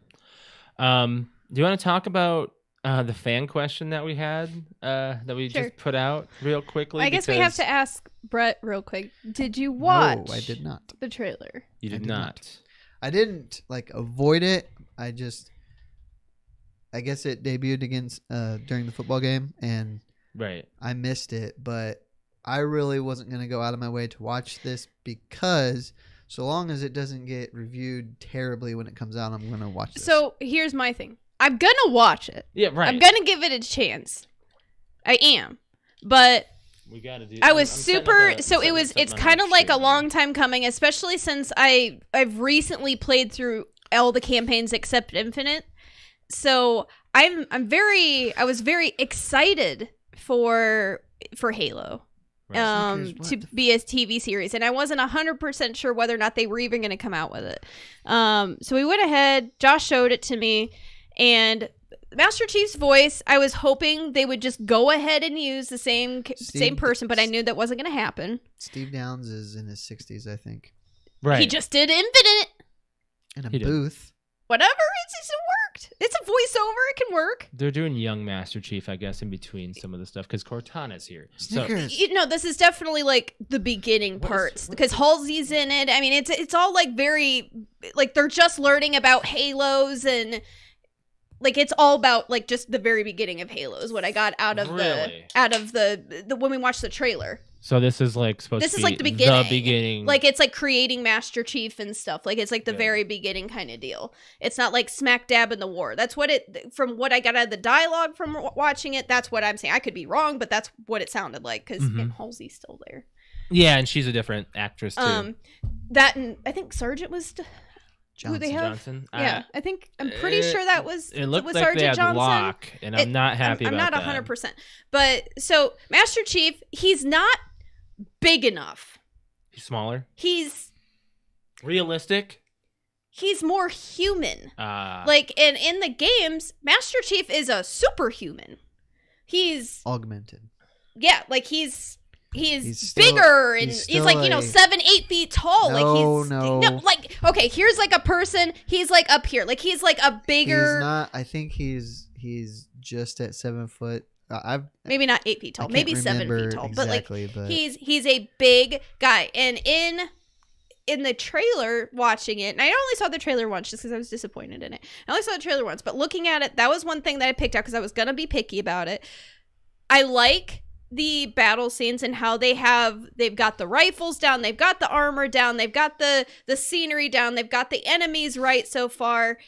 Do you want to talk about the fan question that we had that we just put out real quickly? I guess we have to ask Brett real quick. Did you watch? No, I did not. The trailer. You did not. I didn't avoid it. I guess it debuted against during the football game, and right. I missed it, but I really wasn't going to go out of my way to watch this, because So long as it doesn't get reviewed terribly when it comes out, I'm going to watch this. So here's my thing. I'm going to watch it. Yeah, right. I'm going to give it a chance. I am. But we gotta do. I was it's kind of like a long time coming, especially since I've recently played through all the campaigns except Infinite. So I was very excited for Halo. To be a TV series, and I wasn't 100% sure whether or not they were even going to come out with it. So we went ahead. Josh showed it to me, and Master Chief's voice, I was hoping they would just go ahead and use the same person, but I knew that wasn't going to happen. Steve Downs is in his 60s, I think. Right. He just did Infinite in a booth. Whatever, it worked. It's a voiceover. It can work. They're doing young Master Chief, I guess, in between some of the stuff because Cortana's here. Snickers. So, this is definitely like the beginning parts because Halsey's in it. I mean, it's all like very like they're just learning about Halos and like it's all about like just the very beginning of Halo is what I got out of the when we watched the trailer. So this is like supposed to be like the beginning. The beginning. Like it's like creating Master Chief and stuff. Like it's like the very beginning kind of deal. It's not like smack dab in the war. That's what from what I got out of the dialogue from watching it, that's what I'm saying. I could be wrong, but that's what it sounded like because Halsey's still there. Yeah, and she's a different actress too. That and I think Sergeant was Johnson. who they have. Johnson? Yeah, I'm pretty sure that was. It looked was like Sergeant they had Johnson. Locke, and I'm not happy I'm about not that. 100%. But so Master Chief, he's not big enough. He's smaller. He's realistic. He's more human. Like in the games, Master Chief is a superhuman. He's augmented. Yeah, like he's still, bigger and he's like 7-8 feet tall. No, like okay, here's like a person. He's like up here. Like he's like a bigger. He's not. I think he's just at 7 foot. Maybe not 8 feet tall. Maybe 7 feet tall. Exactly, but he's a big guy. And in the trailer, watching it, and I only saw the trailer once just because I was disappointed in it. I only saw the trailer once, but looking at it, that was one thing that I picked out because I was gonna be picky about it. I like the battle scenes and how they've got the rifles down, they've got the armor down, they've got the scenery down, they've got the enemies right so far.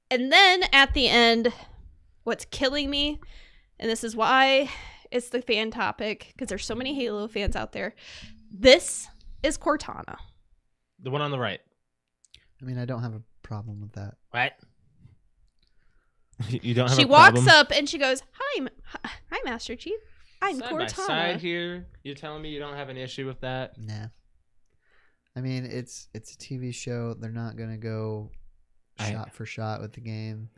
And then at the end, what's killing me, and this is why it's the fan topic, because there's so many Halo fans out there, this is Cortana. The one on the right. I mean, I don't have a problem with that. What? You don't have She a problem? walks up and she goes, Hi, Master Chief. I'm side Cortana. By side here, you're telling me you don't have an issue with that? Nah. I mean, it's a TV show. They're not gonna go shot for shot with the game.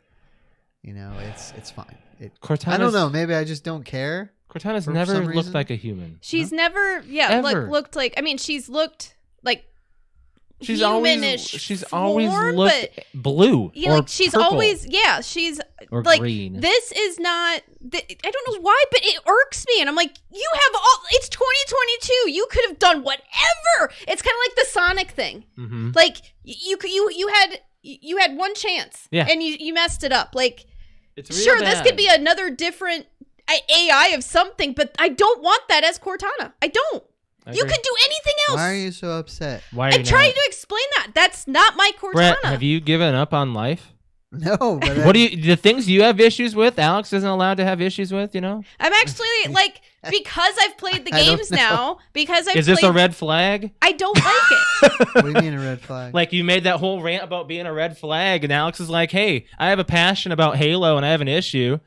It's fine. I don't know. Maybe I just don't care. Cortana's never looked like a human. She's never, looked like. I mean, she's looked like. She's always looked blue. Yeah, or like she's purple. always she's or like green. This is not. I don't know why, but it irks me, and I'm like, you have all. It's 2022. You could have done whatever. It's kind of like the Sonic thing. Mm-hmm. Like you had one chance, and you messed it up. Like, it's sure, bad. this could be another different AI of something, but I don't want that as Cortana. I don't. You could do anything else. Why are you so upset? I'm trying to explain that. That's not my Cortana. Brett, have you given up on life? No. But what the things you have issues with, Alex isn't allowed to have issues with, I'm actually like, because I've played the games now, Is this a red flag? I don't like it. What do you mean a red flag? Like you made that whole rant about being a red flag, and Alex is like, hey, I have a passion about Halo and I have an issue.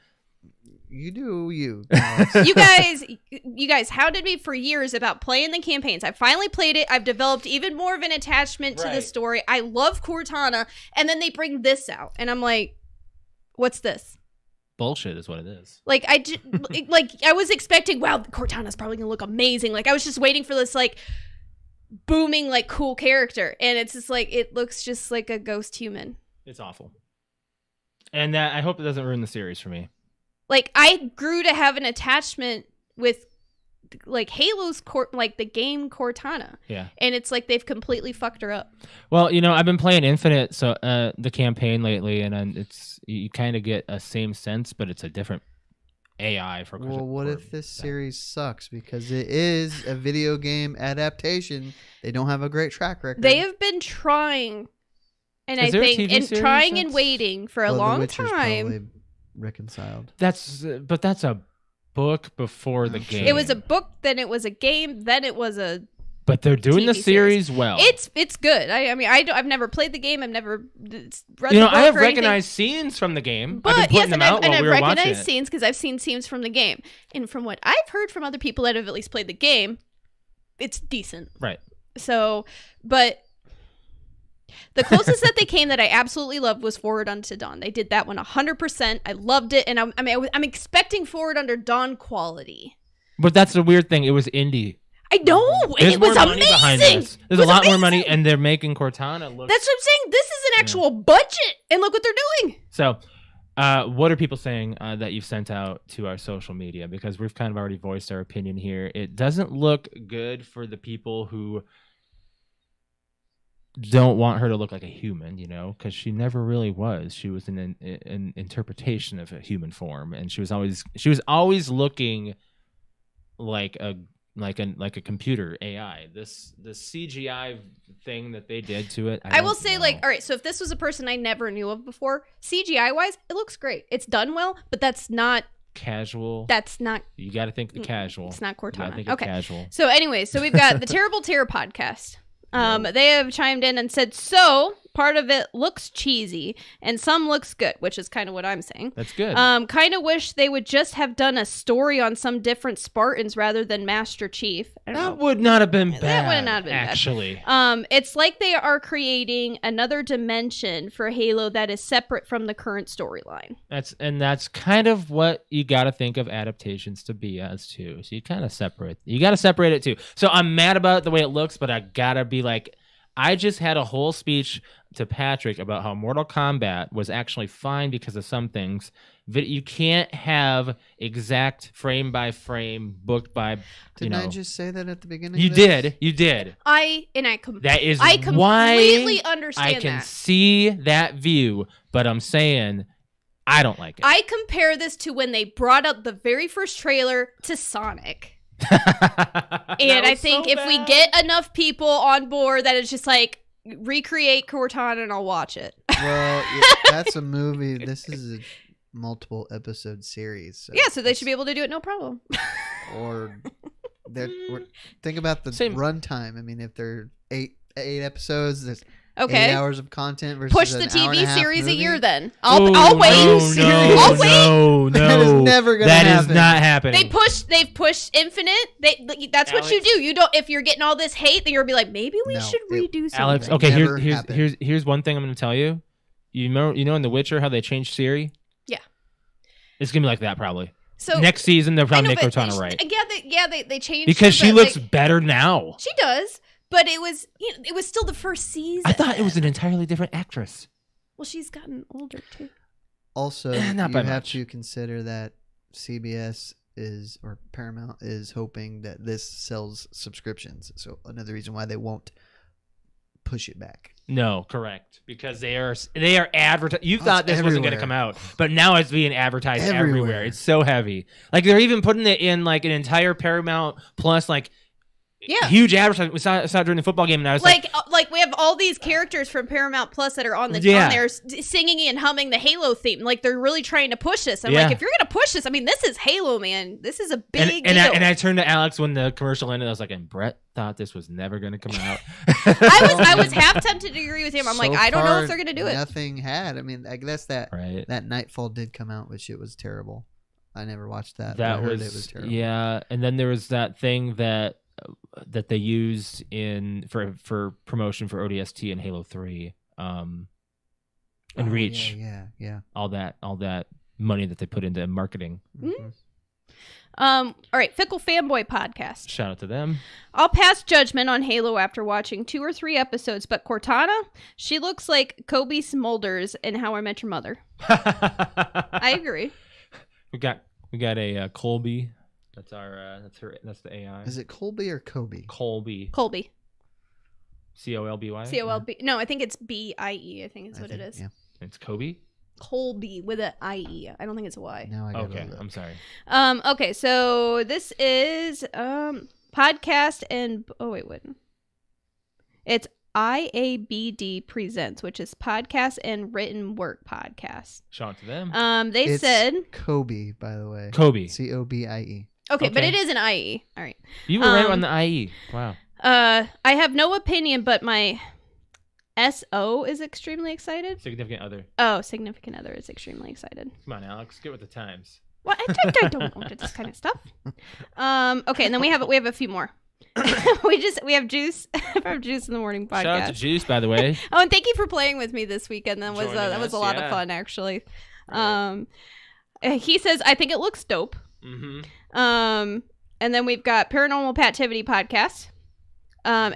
You do you. You guys hounded me for years about playing the campaigns. I finally played it. I've developed even more of an attachment to the story. I love Cortana, and then they bring this out, and I'm like, what's this? Bullshit is what it is. Like I was expecting, wow, Cortana's probably gonna look amazing. Like I was just waiting for this like booming like cool character, and it's just like it looks just like a ghost human. It's awful, and I hope it doesn't ruin the series for me. Like, I grew to have an attachment with, like, Halo's, like, the game Cortana. Yeah. And it's like they've completely fucked her up. Well, I've been playing Infinite, so the campaign lately, and it's you kind of get a same sense, but it's a different AI for. Well, what for if this that. series sucks because it is a video game adaptation? They don't have a great track record. They have been trying, and Is I there a think, TV and series trying and that's- waiting for a Well, The long Witcher's time. probably reconciled. But that's a book before the Oh, sure. game. It was a book, then it was a game, then it was a. But they're doing the TV series. series well. It's good. I mean, I've never played the game. I've never read the book I have or anything. recognized scenes from the game. But I've been putting yes, them and out while I've we were watching recognized it. scenes because I've seen scenes from the game, and from what I've heard from other people that have at least played the game, it's decent. Right. So, but the closest that they came that I absolutely loved was Forward Unto Dawn. They did that one 100%. I loved it, and I'm expecting Forward Unto Dawn quality. But that's the weird thing. It was indie. I know, and There's it was more money behind amazing. this. There's a lot more money, and they're making Cortana look. That's what I'm saying. This is an actual budget, and look what they're doing. So, what are people saying that you've sent out to our social media? Because we've kind of already voiced our opinion here. It doesn't look good for the people who don't want her to look like a human, because she never really was. She was an interpretation of a human form, and she was always looking like a computer AI. This CGI thing that they did to it. I will say, all right, so if this was a person I never knew of before, CGI wise, it looks great. It's done well, but that's not casual. You got to think the casual. It's not You gotta Cortana. think Okay. casual. So anyway, so we've got the Terrible Terror podcast. They have chimed in and said, so part of it looks cheesy and some looks good, which is kind of what I'm saying. That's good. Kind of wish they would just have done a story on some different Spartans rather than Master Chief. That would not have been bad. That would not have been actually. bad. It's like they are creating another dimension for Halo that is separate from the current storyline. That's kind of what you got to think of adaptations to be as too. So you got to separate it too. So I'm mad about the way it looks, but I gotta be like, I just had a whole speech to Patrick about how Mortal Kombat was actually fine because of some things. You can't have exact frame by frame, book by. Didn't I just say that at the beginning? You of this? did. You did. That is I completely why understand I can that. see that view, but I'm saying I don't like it. I compare this to when they brought out the very first trailer to Sonic. And I think if we get enough people on board that it's just like recreate Cortana and I'll watch it. Well, that's a movie. This is a multiple episode series. So they should be able to do it no problem. Or think about the runtime. I mean, if they're eight episodes, there's 8 hours of content versus push the an hour and TV a half series movie. a year then. I'll wait. I'll wait. That is never gonna happen. That is not happening. They've pushed Infinite. That's what you do. You don't. If you're getting all this hate, then you'll be like, maybe we should redo something. Alex, okay, Never here's one thing I'm going to tell you. You know in The Witcher how they changed Ciri? Yeah. It's going to be like that probably. So next season they'll probably make Cortana right. They changed because her, she but, looks better now. She does, but it was still the first season. I thought it was an entirely different actress. Well, she's gotten older too. Also, not you by have much. to consider that CBS or Paramount is hoping that this sells subscriptions. So another reason why they won't push it back. No, correct. Because they are advertising. You thought this wasn't going to come out, but now it's being advertised everywhere. It's so heavy. Like they're even putting it in like an entire Paramount Plus huge advertising. We saw it during the football game, and I was like we have all these characters from Paramount Plus that are on there singing and humming the Halo theme. Like they're really trying to push this. I'm like, if you're gonna push this, I mean, this is Halo, man. This is a big deal. And I turned to Alex when the commercial ended. I was like, and Brett thought this was never gonna come out. I was half tempted to agree with him. I'm So like, I don't know far, if they're gonna do it. Nothing had. I mean, I guess that Nightfall did come out, which it was terrible. I never watched that. But I heard it was terrible. Yeah, and then there was that thing that they used for promotion for ODST and Halo 3 and Reach. Yeah. All that money that they put into marketing. Mm-hmm. All right, Fickle Fanboy podcast. Shout out to them. I'll pass judgment on Halo after watching 2 or 3 episodes, but Cortana, she looks like Kobe Smulders in How I Met Your Mother. I agree. We got a Colby. That's that's the AI. Is it Colby or Kobe? Colby. Colby. COLBY. COLB. No, I think it's BIE. I think is what it is. Yeah. It's Kobe. Colby with an IE. I don't think it's a Y. Now I got Okay, I'm sorry. Okay, so this is podcast and it's IABD Presents, which is podcast and written work podcast. Shout out to them. It's said Kobe, by the way. Kobe. COBIE. Okay, but it is an IE. All right. You were right on the IE. Wow. I have no opinion, but my SO is extremely excited. Significant other. Oh, significant other is extremely excited. Come on, Alex. Get with the times. Well, I don't know this kind of stuff. Okay, and then we have a few more. we have Juice from Juice in the Morning podcast. Shout out to Juice, by the way. Oh, and thank you for playing with me this weekend. That was a lot of fun, actually. Right. He says, I think it looks dope. Mm-hmm. And then we've got Paranormal Pativity podcast.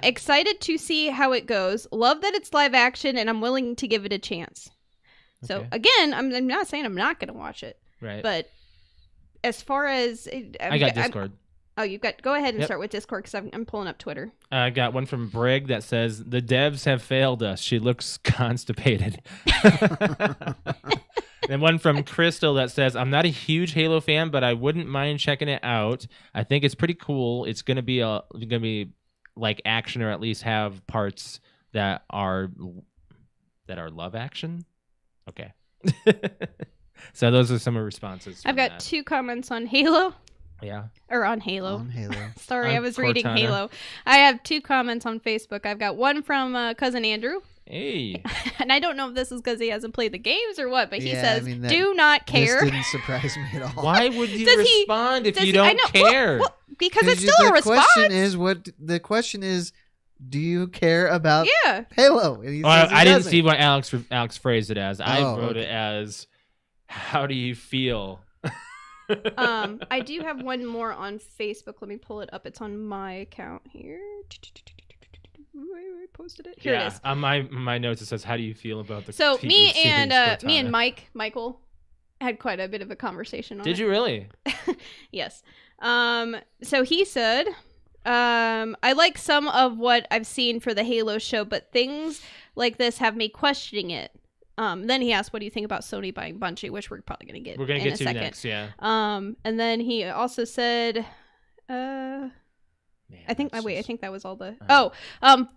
Excited to see how it goes. Love that it's live action, and I'm willing to give it a chance. So Okay. again, I'm not saying I'm not going to watch it, Right. but as far as I got Discord. Go ahead and start with Discord because I'm pulling up Twitter. I got one from Brig that says, the devs have failed us. She looks constipated. And one from Crystal that says, I'm not a huge Halo fan, but I wouldn't mind checking it out. I think it's pretty cool. It's going to be like action, or at least have parts that are love action. Okay. So those are some of the responses. I've got 2 comments on Halo. Yeah. Or on Halo. On Halo. Sorry, On I was reading Cortana. Halo. I have 2 comments on Facebook. I've got one from cousin Andrew. Hey. And I don't know if this is because he hasn't played the games or what, but he Yeah, says, I mean, do not care. This didn't surprise me at all. Why would you Does he- respond if Does you he- I don't know- care? Well, because it's still a The response. question is, do you care about Yeah. Halo? And he Well, says he I didn't doesn't. see what Alex phrased it as. I Oh, wrote it okay. as, how do you feel? I do have one more on Facebook. Let me pull it up. It's on my account here. I posted it. Here it is. On my notes it says, how do you feel about the So TV me series and Cortana? Michael had quite a bit of a conversation on it. Did you really? Yes. So he said, I like some of what I've seen for the Halo show, but things like this have me questioning it. Then he asked, what do you think about Sony buying Bungie, which we're probably going to get We're gonna in get a to second. next, yeah. And then he also said, Man, I think that's I just- think that was all the Oh.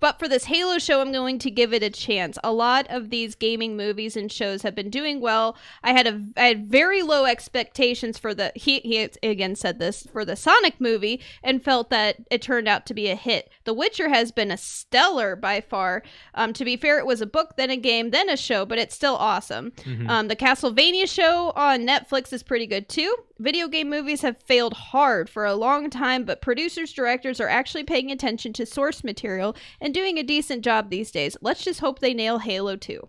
but for this Halo show I'm going to give it a chance. A lot of these gaming movies and shows have been doing well. I had very low expectations for the he again said this for the Sonic movie and felt that it turned out to be a hit. The Witcher has been a stellar by far. To be fair, it was a book, then a game, then a show, but it's still awesome. Mhm. The Castlevania show on Netflix is pretty good too. Video game movies have failed hard for a long time, but producers, directors are actually paying attention to source material and doing a decent job these days. Let's just hope they nail Halo 2.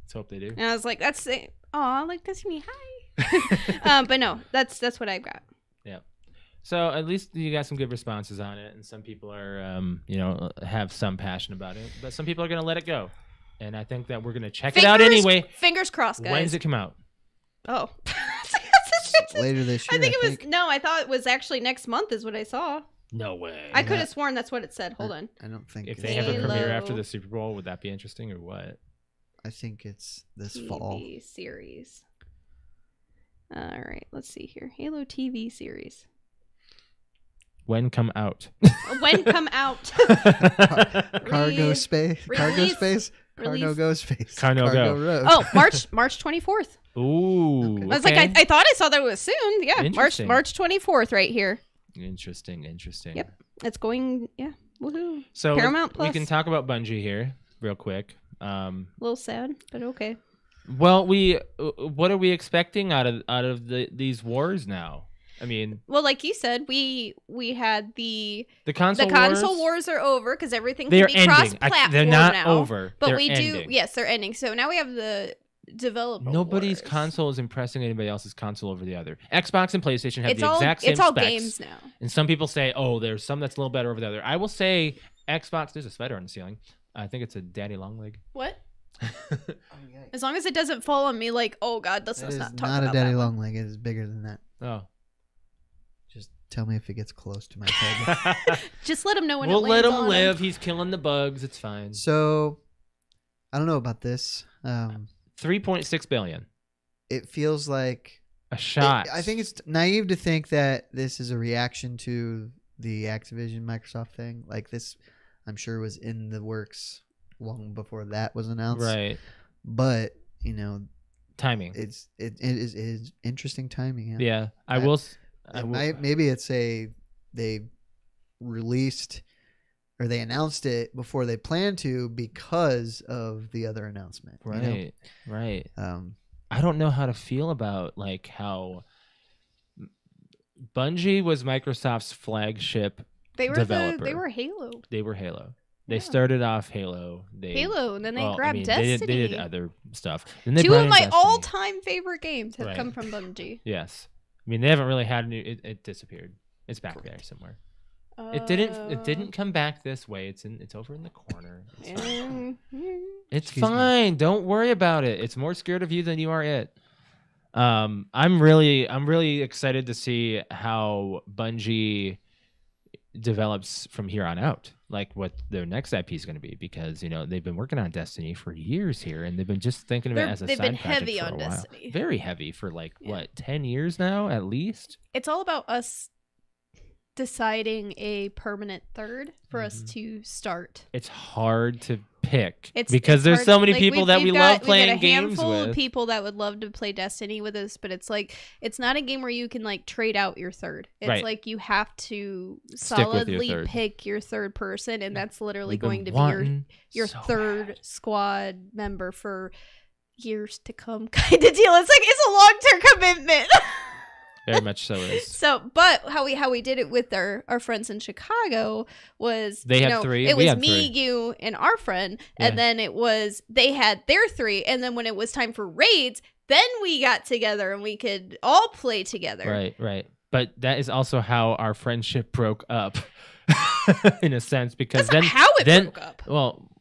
Let's hope they do. And I was like, that's like that's me, hi. But no, that's what I've got. Yeah. So at least you got some good responses on it, and some people are, have some passion about it, but some people are gonna let it go, and I think that we're gonna check it out anyway. Fingers crossed, guys. When does it come out? Oh. Later this year, I think it was no. I thought it was actually next month, is what I saw. No way. I could have sworn that's what it said. Hold on. I don't think If it's they have a Halo. premiere after the Super Bowl, would that be interesting or what? I think it's this TV fall. series. All right, let's see here. Halo TV series. When come out? When come out? Cargo Re- space. Cargo release- space. Cargo release- go space. Cargo go. road. Oh, March 24th. Ooh. Okay. I was like, I thought I saw that it was soon. Yeah, Interesting. March 24th, right here. Interesting. Yep. It's going. Yeah. Woohoo. So Paramount we Plus. can talk about Bungie here real quick. A little sad, but okay. Well, what are we expecting out of these wars now? I mean, Well, like you said, we had the console wars are over because everything They're can be ending. cross-platform They're not now. over. But They're we ending. do. Yes, they're ending. So now we have the developer. Nobody's wars. console is impressing anybody else's console over the other. Xbox and PlayStation have It's the all exact same it's all specs. games now. And some people say, oh, there's some that's a little better over the other. I will say Xbox, there's a spider on the ceiling. I think it's a daddy long leg. What? As long as it doesn't fall on me, like, oh god, let's That just is not talk not a about daddy that one. long leg. It is bigger than that. Oh. Just tell me if it gets close to my head. Just let him know when We'll it let lands him on live. He's killing the bugs. It's fine. So, I don't know about this. $3.6 billion. It feels like a shot. I think it's naive to think that this is a reaction to the Activision Microsoft thing. Like this, I'm sure was in the works long before that was announced. Right. But timing. It is interesting timing. Yeah. I will. Maybe it's they released or they announced it before they planned to because of the other announcement. Right. Right. I don't know how to feel about like how Bungie was Microsoft's flagship developer. They were Halo. They were Halo. They started off Halo. And then they grabbed Destiny. They did other stuff. Then Two of my all-time favorite games have come from Bungie. Yes. I mean, they haven't really had it disappeared. It's back there somewhere. It didn't come back this way. It's over in the corner. It's fine. It's fine. Don't worry about it. It's more scared of you than you are it. I'm really excited to see how Bungie develops from here on out, like what their next IP is going to be, because they've been working on Destiny for years here, and they've been just thinking of it as a side project. They've been heavy on Destiny, very heavy for 10 years now at least. It's all about us deciding a permanent third for us to start. It's hard to pick because there's so many people that we love playing games with. We've got a handful of people that would love to play Destiny with us, but it's like it's not a game where you can trade out your third. It's like you have to solidly pick your third person, and that's literally going to be your third squad member for years to come, kind of deal. It's a long-term commitment. Very much so is. But how we did it with our friends in Chicago was they had three. It was me, you, and our friend, and then they had their three, and then when it was time for raids, then we got together and we could all play together. Right. But that is also how our friendship broke up, in a sense, because that's not how it broke up.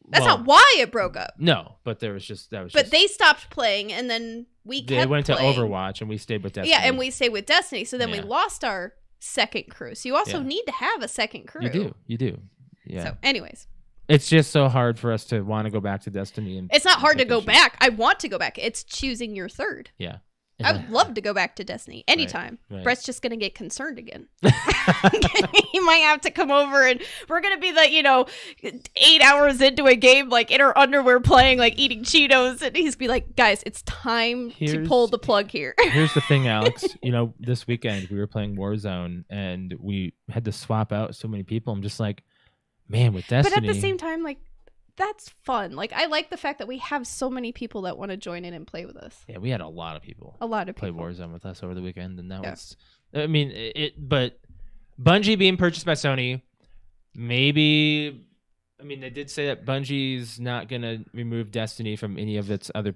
That's not why it broke up. No, but But they stopped playing, and then they went playing. to Overwatch, and we stayed with Destiny. Yeah, and we stayed with Destiny. So then we lost our second crew. So you also need to have a second crew. You do. Yeah. So, anyways, it's just so hard for us to want to go back to Destiny. And it's not hard to go back. I want to go back. It's choosing your third. Yeah. I would love to go back to Destiny anytime. Right. Brett's just going to get concerned again. He might have to come over, and we're going to be 8 hours into a game, in our underwear playing, eating Cheetos. And he's be like, guys, it's time to pull the plug here. Here's the thing, Alex. This weekend we were playing Warzone, and we had to swap out so many people. I'm just like, man, with Destiny. But at the same time, that's fun. I like the fact that we have so many people that want to join in and play with us. Yeah, we had a lot of people. Play Warzone with us over the weekend, and that was. I mean, but Bungie being purchased by Sony, maybe. I mean, they did say that Bungie's not gonna remove Destiny from any of its other,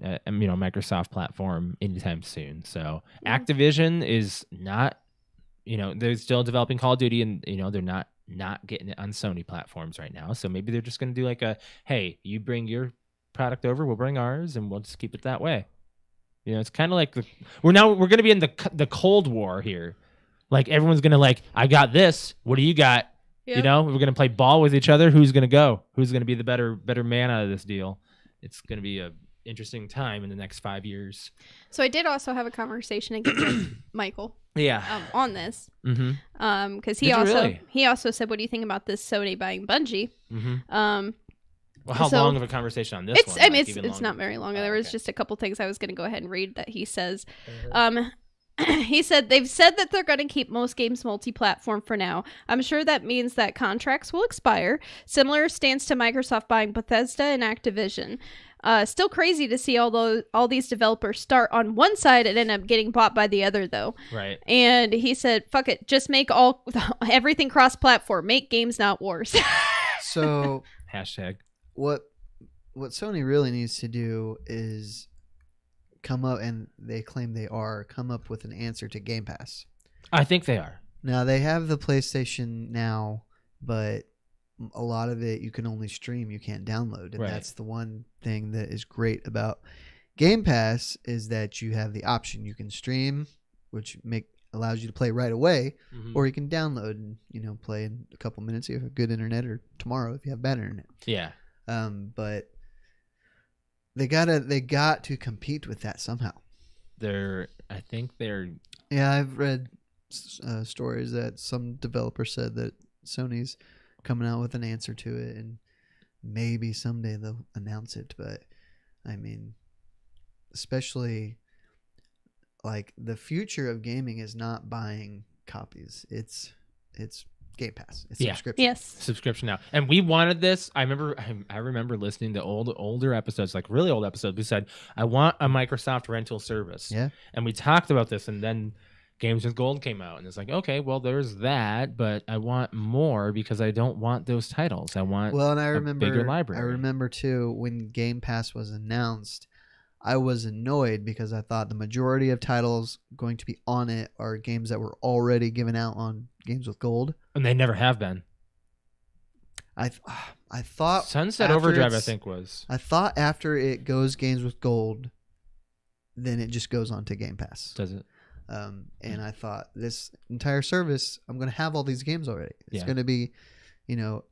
Microsoft platform anytime soon. So Activision is not. They're still developing Call of Duty, and they're not getting it on Sony platforms right now. So maybe they're just going to do hey, you bring your product over, we'll bring ours, and we'll just keep it that way. It's kind of like we're going to be in the Cold War here. Everyone's going to I got this. What do you got? Yep. We're going to play ball with each other. Who's going to go? Who's going to be the better man out of this deal? It's going to be a interesting time in the next 5 years. So I did also have a conversation again with Michael. Yeah. On this. Mm-hmm. Because he also said, "What do you think about this Sony buying Bungie?" Mm-hmm. Well, how long of a conversation on this one? I mean, it's not very long. There was just a couple things I was going to go ahead and read that he says. He said they've said that they're going to keep most games multi-platform for now. I'm sure that means that contracts will expire. Similar stance to Microsoft buying Bethesda and Activision. Still crazy to see all these developers start on one side and end up getting bought by the other, though. Right. And he said, "Fuck it, just make everything cross-platform. Make games, not wars." So hashtag. What Sony really needs to do is come up, and they claim they are, come up with an answer to Game Pass. I think they are. Now they have the PlayStation Now, but a lot of it you can only stream, you can't download, and that's the one thing that is great about Game Pass is that you have the option. You can stream, which allows you to play right away, or you can download and play in a couple minutes if you have good internet, or tomorrow if you have bad internet. Yeah. But they got to compete with that somehow. I think they're. Yeah, I've read stories that some developer said that Sony's coming out with an answer to it, and maybe someday they'll announce it. But I mean, especially like the future of gaming is not buying copies. It's Game Pass. It's subscription. Yes. Subscription now. And we wanted this. I remember listening to older episodes, like really old episodes. We said, I want a Microsoft rental service. Yeah. And we talked about this, and then Games with Gold came out, and it's like, okay, well, there's that, but I want more because I don't want those titles. I want a bigger library. I remember too when Game Pass was announced, I was annoyed because I thought the majority of titles going to be on it are games that were already given out on Games with Gold, and they never have been. I thought Sunset Overdrive, I think was. I thought after it goes Games with Gold, then it just goes on to Game Pass. Does it? And I thought this entire service, I'm going to have all these games already. It's going to be,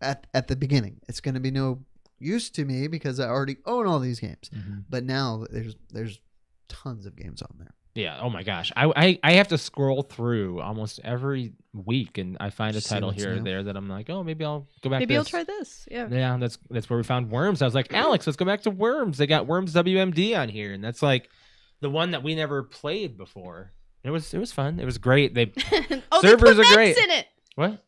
at the beginning, it's going to be no use to me because I already own all these games. Mm-hmm. But now there's tons of games on there. Yeah. Oh my gosh. I have to scroll through almost every week, and I find a title here or there that I'm like, oh, maybe I'll go back. Maybe I'll try this. Yeah. Yeah. That's where we found Worms. I was like, Alex, let's go back to Worms. They got Worms WMD on here, and that's like the one that we never played before. It was fun. It was great. They servers they put are great. mechs in it. What?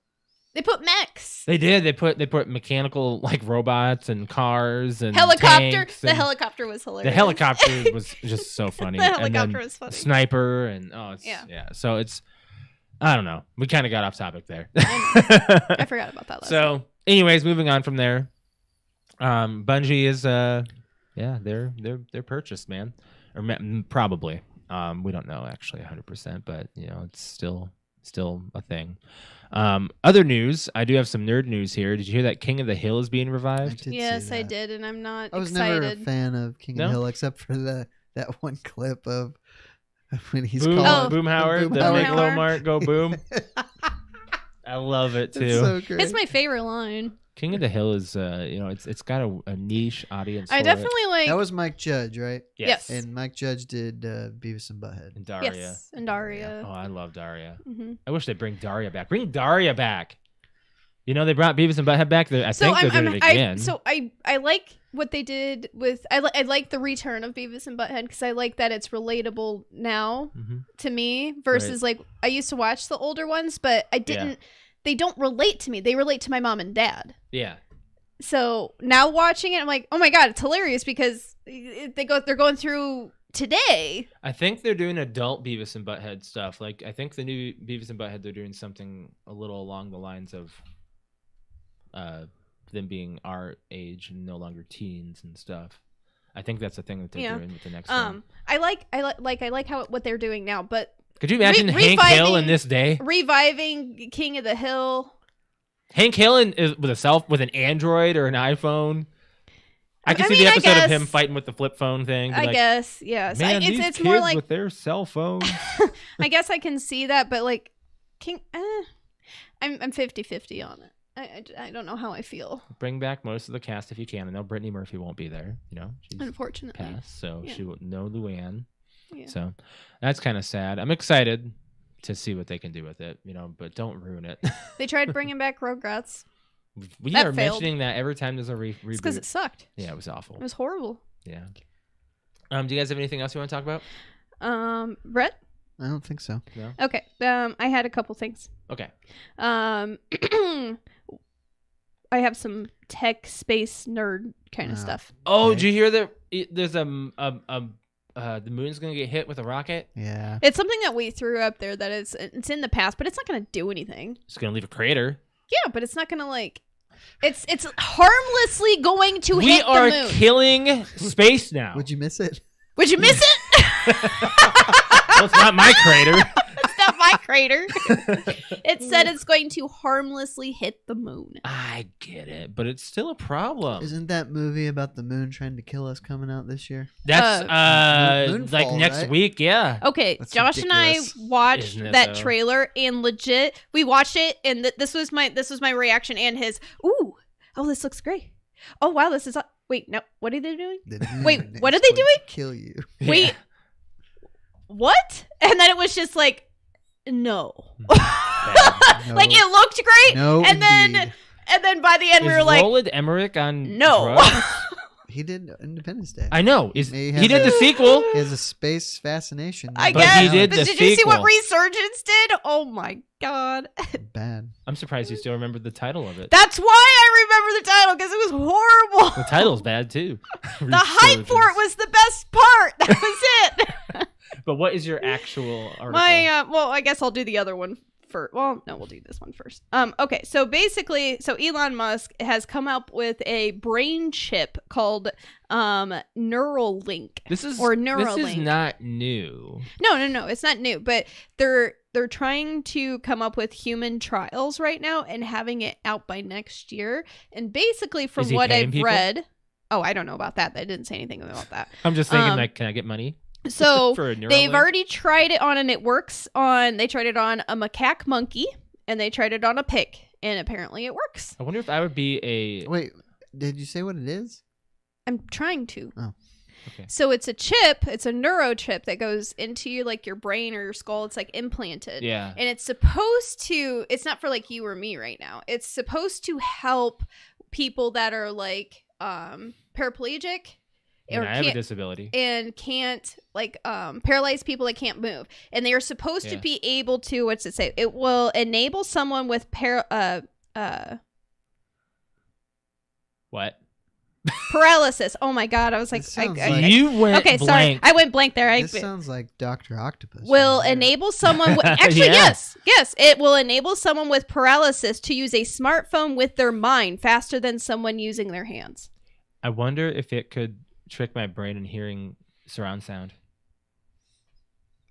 They put mechs. They did. They put mechanical like robots and cars and helicopter. tanks The and helicopter was hilarious. the helicopter was just so funny. The helicopter and then was funny. Sniper and yeah. So it's I don't know. We kind of got off topic there. I forgot about that. So, anyways, moving on from there. Bungie is they're purchased, man, or probably. We don't know actually 100%, but it's still a thing. Other news, I do have some nerd news here. Did you hear that King of the Hill is being revived? Yes, I did, and I'm not I was excited. never a fan of King of the Hill except for that one clip of when he's Boom, calling Boom Howard, the Howard. Megalo Mart go boom. I love it too. It's so great. It's my favorite line. King of the Hill is it's got a niche audience. I definitely like. That was Mike Judge, right? Yes. And Mike Judge did Beavis and Butthead. And Daria. Yes, and Daria. Oh, I love Daria. Mm-hmm. I wish they'd bring Daria back. Bring Daria back. They brought Beavis and Butthead back. I think they're doing it again. I like what they did with. I like the return of Beavis and Butthead because I like that it's relatable now to me versus like I used to watch the older ones, but I didn't. Yeah. They don't relate to me. They relate to my mom and dad. Yeah. So now watching it, I'm like, oh my god, it's hilarious because they're going through today. I think they're doing adult Beavis and Butthead stuff. Like I think the new Beavis and Butthead, they're doing something a little along the lines of them being our age and no longer teens and stuff. I think that's the thing that they're doing with the next one. I like how what they're doing now, but could you imagine Hank Hill in this day reviving King of the Hill? Hank Hill with an Android or an iPhone. I can see the episode of him fighting with the flip phone thing. I guess, yes. Man, these it's kids more like with their cell phones. I guess I can see that, but like King, I'm 50-50 on it. I don't know how I feel. Bring back most of the cast if you can. I know Brittany Murphy won't be there. She's unfortunately passed, so she will know Luann. Yeah. So that's kind of sad. I'm excited to see what they can do with it, but don't ruin it. They tried bringing back Rugrats. We are mentioning that every time there's a reboot. It's because it sucked. Yeah, it was awful. It was horrible. Yeah. Do you guys have anything else you want to talk about? Brett? I don't think so. No? Okay. I had a couple things. Okay. I have some tech space nerd kind of stuff. Oh, did you hear that there's the moon's going to get hit with a rocket? Yeah. It's something that we threw up there that it's in the past, but it's not going to do anything. It's going to leave a crater. Yeah, but it's not going to it's harmlessly going to hit the moon. We are killing space now. Would you miss it? Would you miss it? Well, it's not my crater. It's not my crater. It said it's going to harmlessly hit the moon. I get it, but it's still a problem. Isn't that movie about the moon trying to kill us coming out this year? That's Moonfall, like next right? week, yeah. Okay, That's Josh ridiculous. and I watched that though? trailer and legit we watched it and this was my reaction and his. Oh, this looks great. Oh wow, this is Wait, no. What are they doing? The Wait, news what are they going to doing? Kill you. Wait. What? And then it was just like, no. No. Like it looked great. No, and then by the end we were like, Roland Emmerich on no. drugs? He did Independence Day. I know. He He did the sequel. He has a space fascination. I But guess. he did But the did you see what sequel. Resurgence did? Oh my god. Bad. I'm surprised you still remember the title of it. That's why I remember the title, because it was horrible. The title's bad too. The hype for it was the best part. That was it. But what is your actual article? Well, I guess I'll do the other one first. Well, no, we'll do this one first. Okay, so basically, Elon Musk has come up with a brain chip called Neuralink. This is not new. No, it's not new, but they're trying to come up with human trials right now and having it out by next year. And basically, from what I've read, I don't know about that. They didn't say anything about that. I'm just thinking, like, can I get money? So for a they've already tried it on, and it works on. They tried it on a macaque monkey, and they tried it on a pig, and apparently it works. I wonder if I would be a. Wait, did you say what it is? I'm trying to. Oh. Okay. So it's a chip. It's a neurochip that goes into your brain or your skull. It's like implanted. Yeah. And it's supposed to. It's not for like you or me right now. It's supposed to help people that are like paraplegic. I have a disability and can't paralyze people that can't move, and they are supposed to be able to. What's it say? It will enable someone with what? Paralysis. Oh my god! I was like, you went okay. Blank. Sorry, I went blank there. This sounds like Dr. Octopus. Will enable someone. Actually, yes. It will enable someone with paralysis to use a smartphone with their mind faster than someone using their hands. I wonder if it could trick my brain in hearing surround sound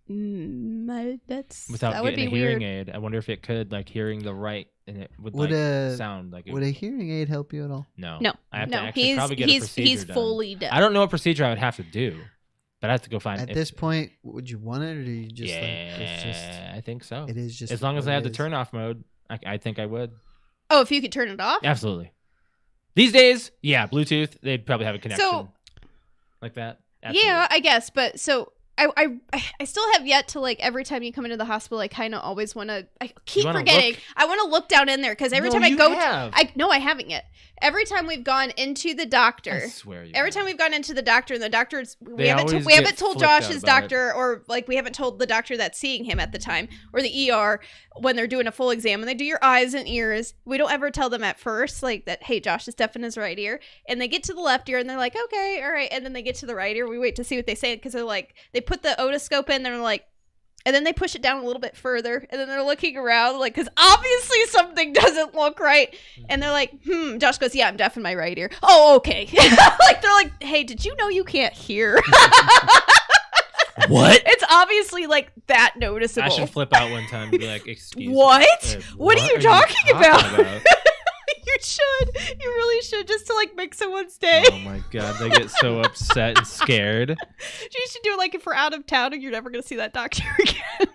without getting a hearing aid. I wonder if it could, like, hearing the right, and it would sound like it. Would a hearing aid help you at all? No. I have to actually probably get a procedure he's done. fully deaf. I don't know what procedure I would have to do, but I have to go find. At this point, would you want it, or do you just it's just? I think so. It is just as long as I have the turn off mode. I think I would. Oh, if you could turn it off? Absolutely. These days, Bluetooth. They'd probably have a connection like that. Absolutely. Yeah, I guess. But so I still have yet to, like, every time you come into the hospital, I kind of always want to. I keep forgetting. I want to look down in there because every time I go, I haven't yet. Every time we've gone into the doctor, I swear you every time we've gone into the doctor, and the doctor's we haven't told flipped Josh's doctor, or like we haven't told the doctor that's seeing him at the time, or the ER when they're doing a full exam, and they do your eyes and ears. We don't ever tell them at first, like, that, hey, Josh is deaf in his right ear, and they get to the left ear and they're like, okay, all right, and then they get to the right ear. We wait to see what they say because they're like, they put the otoscope in, they're like, and then they push it down a little bit further, and then they're looking around, like, because obviously something doesn't look right, and they're like, Josh goes, yeah, I'm deaf in my right ear. Oh, okay. Like, they're like, hey, did you know you can't hear? What? It's obviously, like, that noticeable. I should flip out one time and be like, excuse what? me. What are you talking about? You should. You really should, just to, like, make someone's day. Oh my god, they get so upset and scared. You should do it, like, if we're out of town and you're never going to see that doctor again.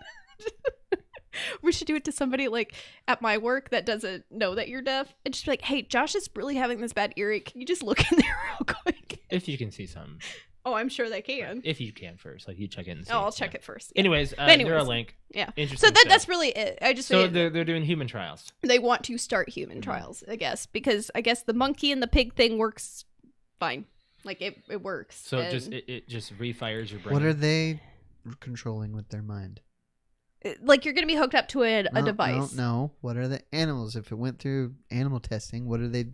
We should do it to somebody, like, at my work that doesn't know that you're deaf, and just be like, hey, Josh is really having this bad earache. Can you just look in there real quick? If you can see something. Oh, I'm sure they can. If you can first, like, you check it and see. Oh, I'll check it first. Yeah. Anyways, Neuralink. Yeah. Interesting. So that's really it. They're doing human trials. They want to start human trials, I guess, because I guess the monkey and the pig thing works fine. Like, it works. So it just refires your brain. What are they controlling with their mind? Like, you're going to be hooked up to a device. No. What are the animals? If it went through animal testing, what are they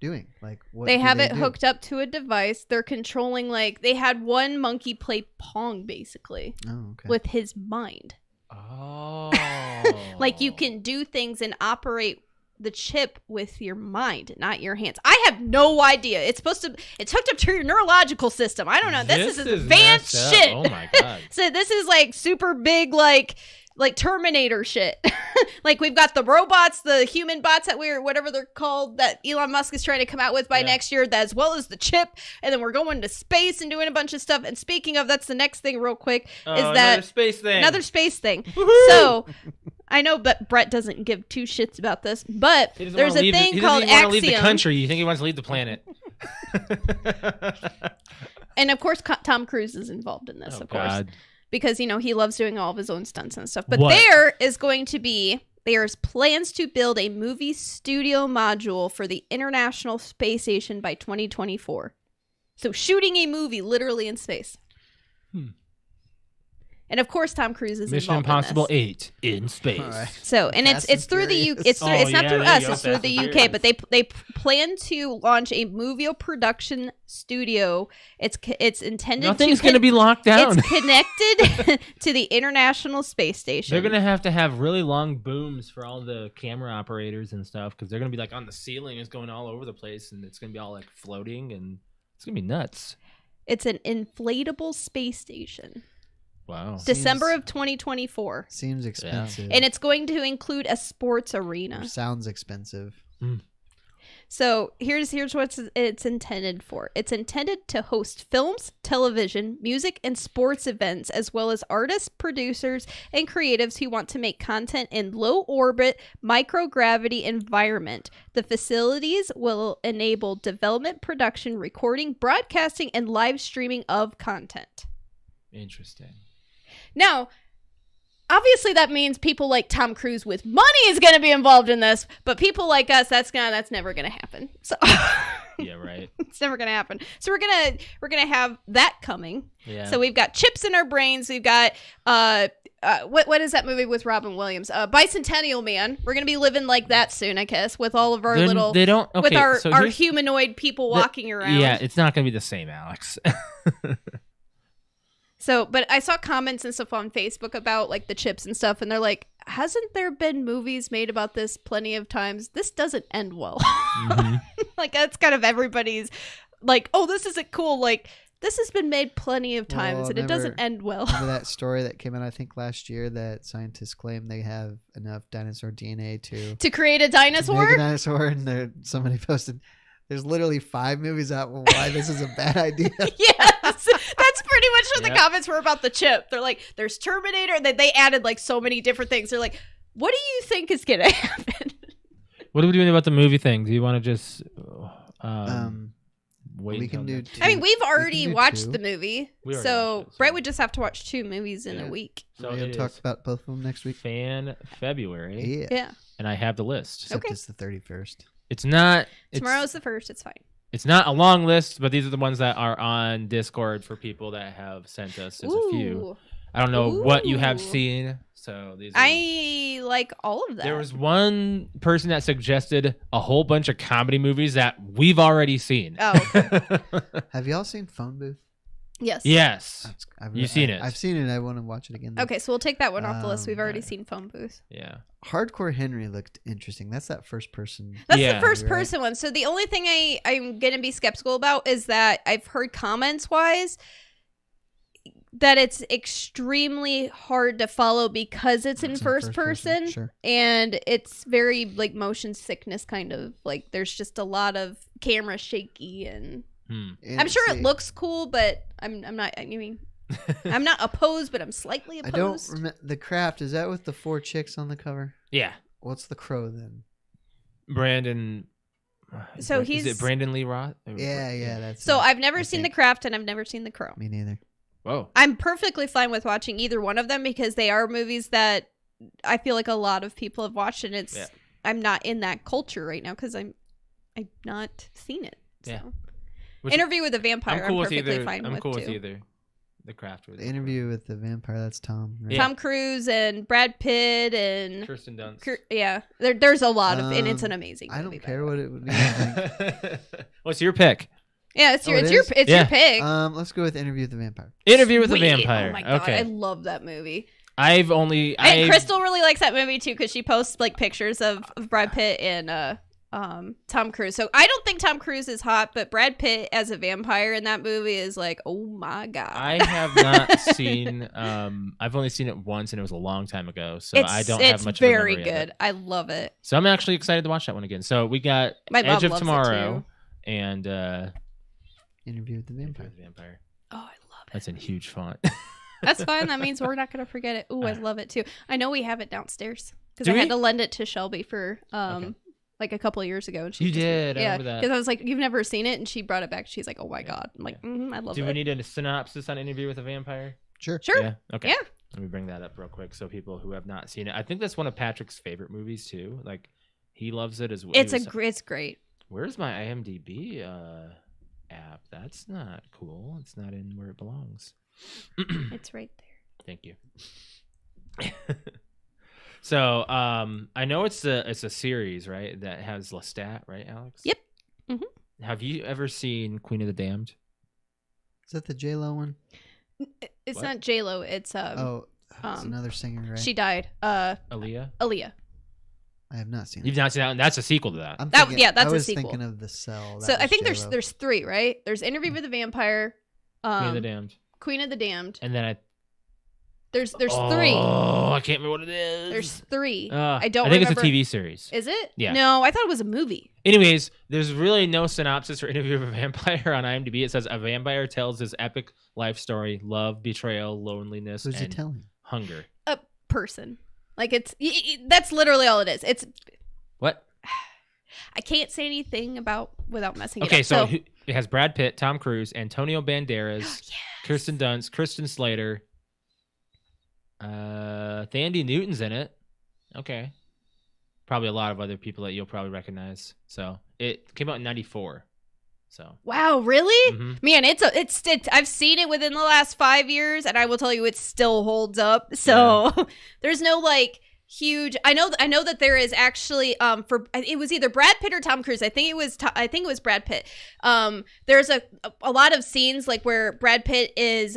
doing? Like, what they have it hooked up to a device. They're controlling, like, they had one monkey play Pong, basically. Oh, okay. With his mind. Oh. Like, you can do things and operate the chip with your mind, not your hands. I have no idea. It's hooked up to your neurological system. I don't know. This is advanced shit. Oh my god. So this is, like, super big, like Terminator shit. Like, we've got the robots, the human bots whatever they're called, that Elon Musk is trying to come out with by next year, as well as the chip. And then we're going to space and doing a bunch of stuff. And speaking of, that's the next thing real quick, is that another space thing. Woo-hoo! So I know, but Brett doesn't give two shits about this, but there's a thing called Axiom. He doesn't want to leave the country. You think he wants to leave the planet? And of course, Tom Cruise is involved in this, of course, because he loves doing all of his own stunts and stuff. But there's plans to build a movie studio module for the International Space Station by 2024. So shooting a movie literally in space. And of course, Tom Cruise is Mission involved Impossible in this. 8 in space. Right. So, and it's through the UK. It's not through us. It's through the UK. But they plan to launch a movie production studio. It's intended. Nothing's going to be locked down. It's connected to the International Space Station. They're going to have really long booms for all the camera operators and stuff because they're going to be like on the ceiling. It's going all over the place, and it's going to be all like floating, and it's going to be nuts. It's an inflatable space station. Wow. December of 2024. Seems expensive. And it's going to include a sports arena. Or sounds expensive. So here's what it's intended for. It's intended to host films, television, music, and sports events, as well as artists, producers, and creatives who want to make content in low-orbit, microgravity environment. The facilities will enable development, production, recording, broadcasting, and live streaming of content. Interesting. Now, obviously that means people like Tom Cruise with money is going to be involved in this, but people like us, that's never going to happen. So yeah, right. It's never going to happen. So we're going to have that coming. Yeah. So we've got chips in our brains. We've got what is that movie with Robin Williams? Bicentennial Man. We're going to be living like that soon, I guess, with all of our with our humanoid people walking around. Yeah, it's not going to be the same, Alex. So, but I saw comments and stuff on Facebook about like the chips and stuff, and they're like, hasn't there been movies made about this plenty of times? This doesn't end well. Mm-hmm. Like, that's kind of everybody's like, oh, this isn't cool. Like, this has been made plenty of times, and it doesn't end well. Remember that story that came out, I think, last year that scientists claim they have enough dinosaur DNA to create a dinosaur? Make a dinosaur, and somebody posted, there's literally 5 movies out on why this is a bad idea. Yes. That's pretty much what the comments were about the chip. They're like, there's Terminator, and they added like so many different things. They're like, what do you think is going to happen? What are we doing about the movie thing? Do you want to just wait? We can do 2. I mean, we've already watched the movie. So Brett would just have to watch 2 movies in a week. So we'll talk about both of them next week. February. Yeah. And I have the list. Except it's the 31st. It's not. Tomorrow's the 1st. It's fine. It's not a long list, but these are the ones that are on Discord for people that have sent us. There's a few. I don't know what you have seen. So these I like all of them. There was one person that suggested a whole bunch of comedy movies that we've already seen. Oh. Have y'all seen Phone Booth? Yes. Yes. You've seen it. I've seen it. I want to watch it again. Okay, so we'll take that one off the list. We've already seen Phone Booth. Yeah. Hardcore Henry looked interesting. That's that first person. That's the first person one. So the only thing I'm going to be skeptical about is that I've heard comments-wise that it's extremely hard to follow because it's in first person. Sure. And it's very like motion sickness kind of. Like there's just a lot of camera shaky and... I'm sure it looks cool, but I'm not. I mean, I'm not opposed, but I'm slightly opposed. I don't remember The Craft. Is that with the 4 chicks on the cover? Yeah. What's The Crow then? Brandon. So is it Brandon Lee Roth? Yeah. That's. So I've never seen The Craft, and I've never seen The Crow. Me neither. Whoa. I'm perfectly fine with watching either one of them because they are movies that I feel like a lot of people have watched, and it's. Yeah. I'm not in that culture right now because I've not seen it. So. Yeah. Interview with a Vampire. I'm perfectly fine with too. I'm cool with either. The Craft. The Interview with the Vampire. That's Tom. Right? Tom Cruise and Brad Pitt and Kirsten Dunst. Yeah, there's a lot of, and it's an amazing movie. I don't care what it would be. What's your pick? Yeah, it's your pick. Let's go with Interview with the Vampire. Interview with the Vampire. Oh my god, okay. I love that movie. And Crystal really likes that movie too because she posts like pictures of Brad Pitt and Tom Cruise. So I don't think Tom Cruise is hot, but Brad Pitt as a vampire in that movie is like, oh my god. I have not seen. I've only seen it once, and it was a long time ago, so I don't have much. It's very good. I love it. So I'm actually excited to watch that one again. So we got Edge of Tomorrow and Interview with the Vampire. Oh, I love it. That's in huge font. That's fine. That means we're not gonna forget it. Ooh, I love it too. I know we have it downstairs because I had to lend it to Shelby for like a couple of years ago. And she You did. I remember that. because I was like, "You've never seen it," and she brought it back. She's like, "Oh my god!" I'm like, "I love it." Do we need a synopsis on Interview with a Vampire? Sure. Yeah. Okay. Yeah. Let me bring that up real quick so people who have not seen it. I think that's one of Patrick's favorite movies too. Like he loves it as well. It's great. Where's my IMDb app? That's not cool. It's not in where it belongs. It's right there. Thank you. So, I know it's a series, right? That has Lestat, right, Alex? Yep. Mm-hmm. Have you ever seen Queen of the Damned? Is that the J-Lo one? It's What? not J-Lo. It's it's another singer, right? she died. Aaliyah? I have not seen it. You've not seen that one? That's a sequel to that. That's I a was sequel. thinking of The Cell. So That I was think J-Lo. there's 3, right? There's Interview with the Vampire, Queen of the Damned. Queen of the Damned. And then There's 3. Oh, I can't remember what it is. There's 3. I don't think remember. it's a TV series. Is it? Yeah. No, I thought it was a movie. Anyways, there's really no synopsis for Interview with a Vampire on IMDb. It says a vampire tells his epic life story, love, betrayal, loneliness, Who's he and telling? hunger. A person. Like it's that's literally all it is. It's What? I can't say anything without messing it Okay, up. so it has Brad Pitt, Tom Cruise, Antonio Banderas, Yes. Kirsten Dunst, Kristen Slater, Thandie Newton's in it. Okay. Probably a lot of other people that you'll probably recognize. So it came out in 94. So Wow, really? Mhm. Man, it's I've seen it within the last 5 years, and I will tell you it still holds up. So there's no like huge. I know that there is actually it was either Brad Pitt or Tom Cruise. I think it was Brad Pitt. There's a lot of scenes like where Brad Pitt is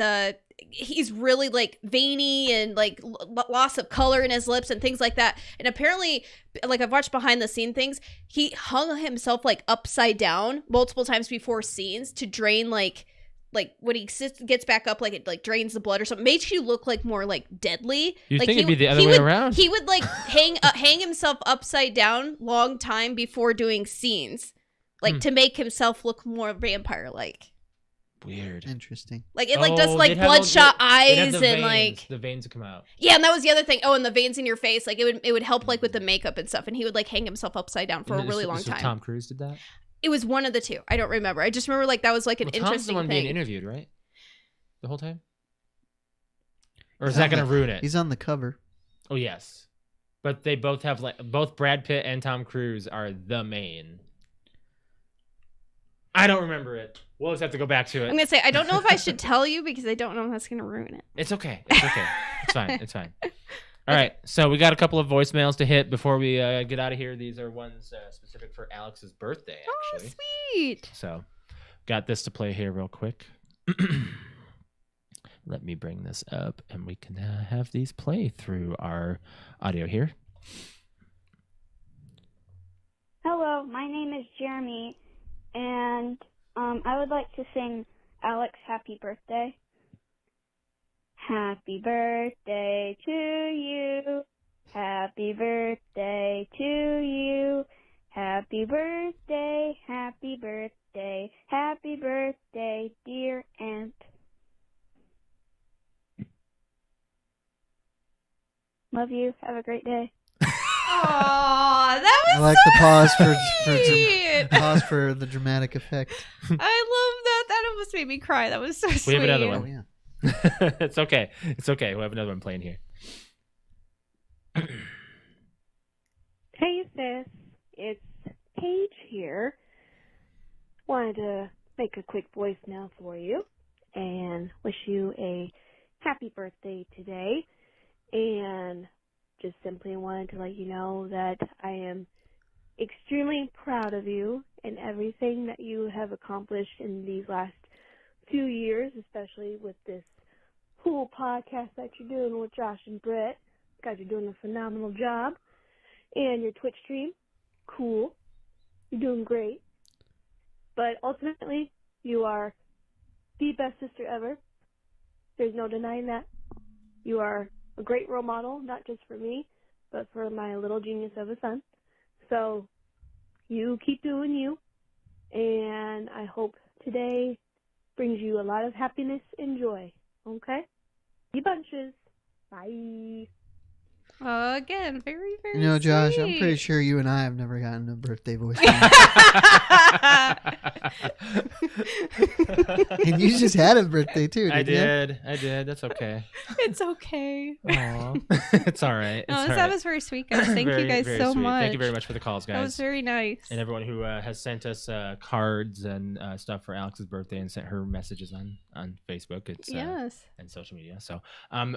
he's really like veiny and like loss of color in his lips and things like that. And apparently, like I've watched behind the scene things, he hung himself like upside down multiple times before scenes to drain like when he gets back up, like it like drains the blood or something, makes you look like more like deadly. You'd like think it'd be the other way around. He would like hang himself upside down long time before doing scenes, like to make himself look more vampire like. Weird. Interesting. Like it like does like bloodshot eyes and like the veins would come out. yeah, and that was the other thing. Oh, and the veins in your face, like it would help like with the makeup and stuff. And he would like hang himself upside down for a really long time. Tom Cruise did that. It was one of the two. I don't remember. I just remember like that was like an Tom's interesting the one thing. being interviewed, right? The whole time. Or is that going to ruin it? He's on the cover. Oh yes, but they both have like both Brad Pitt and Tom Cruise are the main. I don't remember it. We'll just have to go back to it. I'm gonna say I don't know if I should tell you because I don't know if that's gonna ruin it. It's okay. It's okay. It's fine. It's fine. All right. So we got a couple of voicemails to hit before we get out of here. These are ones specific for Alex's birthday, actually. Oh, sweet. So got this to play here real quick. Let me bring this up and we can have these play through our audio here. Hello, my name is Jeremy, and I would like to sing Alex Happy Birthday. Happy birthday to you. Happy birthday to you. Happy birthday, happy birthday, happy birthday, dear Aunt. Love you. Have a great day. Aw, that was I like so the pause sweet. pause for the dramatic effect. I love that. That almost made me cry. That was so sweet. We have another Oh one. yeah. It's okay. It's okay. We'll have another one playing here. Hey sis, it's Paige here. Wanted to make a quick voicemail for you and wish you a happy birthday today. And just simply wanted to let you know that I am extremely proud of you and everything that you have accomplished in these last few years, especially with this cool podcast that you're doing with Josh and Britt. Guys, you're doing a phenomenal job. And your Twitch stream, cool. You're doing great. But ultimately, you are the best sister ever. There's no denying that. You are a great role model, not just for me, but for my little genius of a son. So you keep doing you, and I hope today brings you a lot of happiness and joy, okay? You bunches. Bye. Again, very, very Josh, I'm sweet. pretty sure you and I have never gotten a birthday voice. And you just had a birthday too, I didn't you? did. That's okay. It's okay. Aw. It's all right. No, It's all that right. was very sweet, guys. Thank you Very, guys very so sweet. much. Thank you very much for the calls, guys. That was very nice. And everyone who has sent us cards and stuff for Alex's birthday and sent her messages on Facebook. It's Yes. and social media. So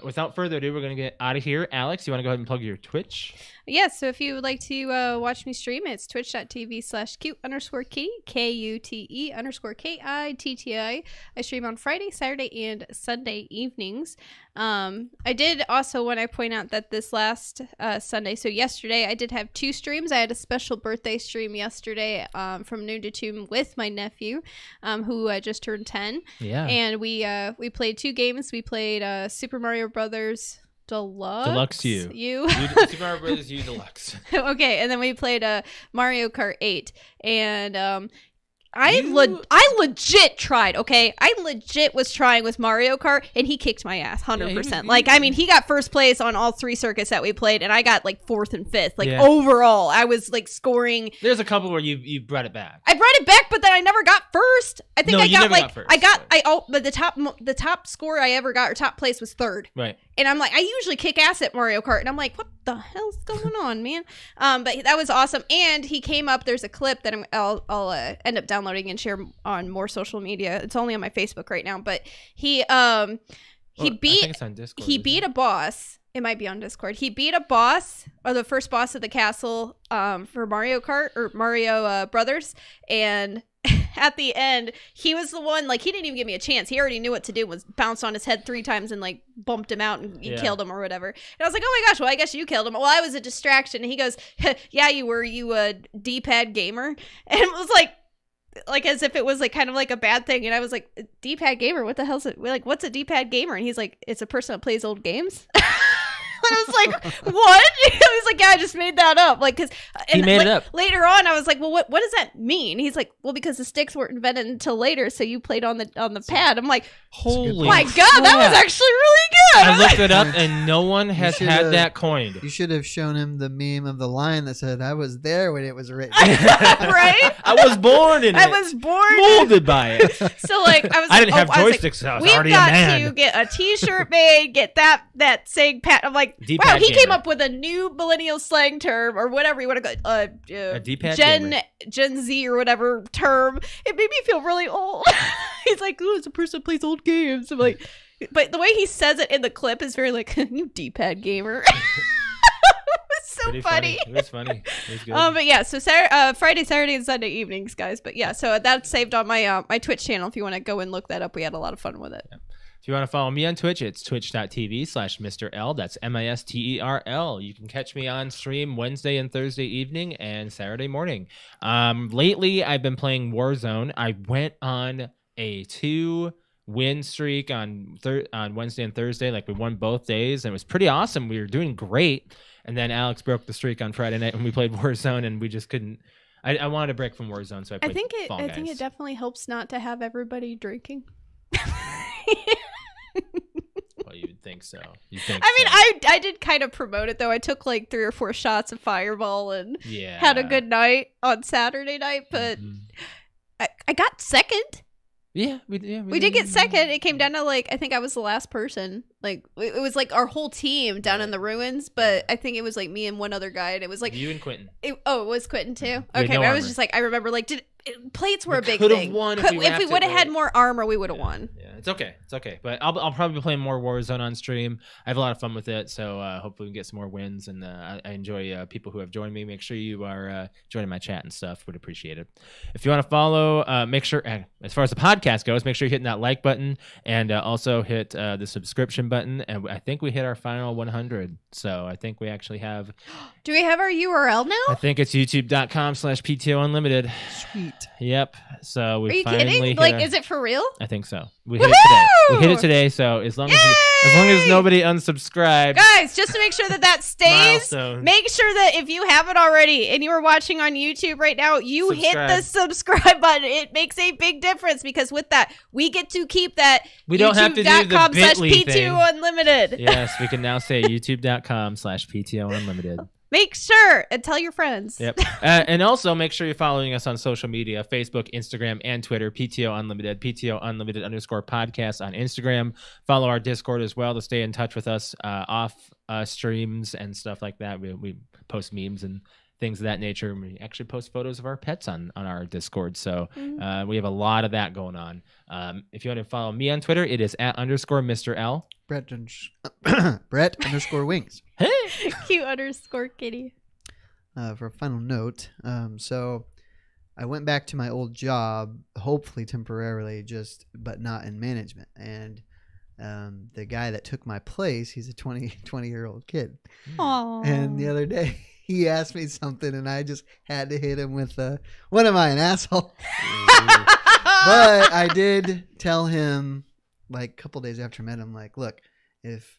without further ado, we're gonna get out of here. Alex, you want to go ahead and plug your Twitch? Yes, so if you would like to watch me stream, it's twitch.tv/cute_kitty, KUTE_KITTI. I stream on Friday, Saturday, and Sunday evenings. I did also want to point out that this last Sunday, so yesterday, I did have 2 streams. I had a special birthday stream yesterday from noon to 2 with my nephew, who just turned 10. Yeah. And we played 2 games. We played Super Mario Brothers Deluxe U. Super Mario Brothers U Deluxe. Okay, and then we played Mario Kart 8, and I legit tried. Okay, I legit was trying with Mario Kart, and he kicked my ass 100%. He got first place on all 3 circuits that we played, and I got like 4th and 5th. Overall, I was like scoring. There's a couple where you brought it back. I brought it back, but then I never got first. I think you never got first. But the top score I ever got, or top place, was 3rd. Right. And I'm like, I usually kick ass at Mario Kart, and I'm like, what the hell's going on, man? But that was awesome. And he came up. There's a clip that I'll end up downloading and share on more social media. It's only on my Facebook right now. But he I think it's on Discord, beat a boss. It might be on Discord. He beat a boss, or the first boss of the castle, for Mario Kart or Mario Brothers, and at the end, he was the one, like, he didn't even give me a chance. He already knew what to do, was bounced on his head 3 times and, like, bumped him out and killed him or whatever. And I was like, oh my gosh, well, I guess you killed him. Well, I was a distraction. And he goes, yeah, you were, you a D-pad gamer? And it was like as if it was like kind of like a bad thing. And I was like, D-pad gamer? What the hell's it? Like, what's a D-pad gamer? And he's like, it's a person that plays old games. I was like, what? He was like, yeah, I just made that up. Like, because he made it up. Later on, I was like, well, what does that mean? He's like, well, because the sticks weren't invented until later, so you played on the pad. I'm like, holy my god, that was actually really good. I looked it up, and no one has had that coined. You should have shown him the meme of the line that said, "I was there when it was written." Right? I was born in it. I was born molded by it. So like, I didn't have joysticks. So I was already a man. We've got to get a T-shirt made, get that saying pad. I'm like, D-pad wow, he gamer. came up with a new millennial slang term or whatever you want to go. A D-pad gamer. Gen Z or whatever term. It made me feel really old. He's like, oh, it's a person that plays old games. I'm like, but the way he says it in the clip is very like, you D-pad gamer. It's so funny. It was funny. It was good. But yeah, so Friday, Saturday, and Sunday evenings, guys. But yeah, so that's saved on my my Twitch channel. If you want to go and look that up, we had a lot of fun with it. Yeah. If you want to follow me on Twitch, it's twitch.tv/Mr. L. That's MISTERL. You can catch me on stream Wednesday and Thursday evening and Saturday morning. Lately, I've been playing Warzone. I went on a 2-win streak on Wednesday and Thursday. Like, we won both days, and it was pretty awesome. We were doing great. And then Alex broke the streak on Friday night when we played Warzone, and we just couldn't. I wanted a break from Warzone, so I played Fall Guys. I think it definitely helps not to have everybody drinking. Well, you'd think so. I did kind of promote it, though. I took like 3 or 4 shots of Fireball and had a good night on Saturday night, but I got second. Yeah, we did get second. It came down to like, I think I was the last person. Like, it was like our whole team down in the ruins, but I think it was like me and one other guy, and it was like you and Quentin. It was Quentin too. Okay, but I was just like, I remember like, plates were a big thing. If we would have had more armor, we would have won. Yeah, it's okay. But I'll probably be playing more Warzone on stream. I have a lot of fun with it, so hopefully we can get some more wins. And I enjoy people who have joined me. Make sure you are joining my chat and stuff. Would appreciate it. If you want to follow, make sure, as far as the podcast goes, make sure you're hitting that like button and also hit the subscription button. And I think we hit our final 100. So I think we actually have. Do we have our URL now? I think it's youtube.com/PTOUnlimited. Sweet. it. Yep. So we Are you finally kidding? hit Like, our- is it for real? I think so. We hit it today. We hit it Woohoo! today. So as long as nobody unsubscribed, Guys, just to make sure that stays, milestone. make sure that if you haven't already and you are watching on YouTube right now, you hit the subscribe button. It makes a big difference because with that, we get to keep that. We don't have to do the Bitly thing. PTOUnlimited. Yes, we can now say youtube.com/PTOUnlimited. Make sure and tell your friends. Yep. And also make sure you're following us on social media, Facebook, Instagram, and Twitter, PTO Unlimited, _podcast on Instagram. Follow our Discord as well to stay in touch with us off streams and stuff like that. We post memes and things of that nature. And we actually post photos of our pets on our Discord. So we have a lot of that going on. If you want to follow me on Twitter, it is @_Mr. L. Brett _wings. Hey! Q_kitty. For a final note, so I went back to my old job, hopefully temporarily, but not in management. And the guy that took my place, he's a 20-year-old kid. Aww. And the other day, he asked me something, and I just had to hit him with, "What am I, an asshole?" But I did tell him, like, a couple days after I met him, like, look, if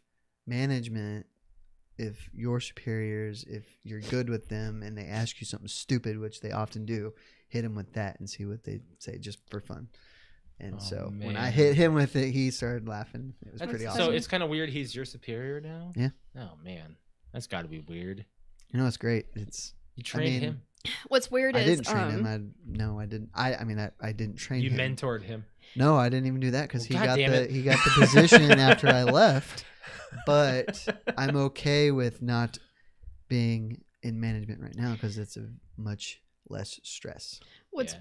your superiors, if you're good with them and they ask you something stupid, which they often do, hit them with that and see what they say just for fun. And when I hit him with it, he started laughing. It was pretty awesome. So it's kind of weird he's your superior now? Yeah. Oh, man. That's got to be weird. You know, it's great. You trained him. What's weird is I didn't train him. I didn't. I didn't train him. You mentored him. No, I didn't even do that because God damn it. he got the position after I left. But I'm okay with not being in management right now because it's a much less stress. What's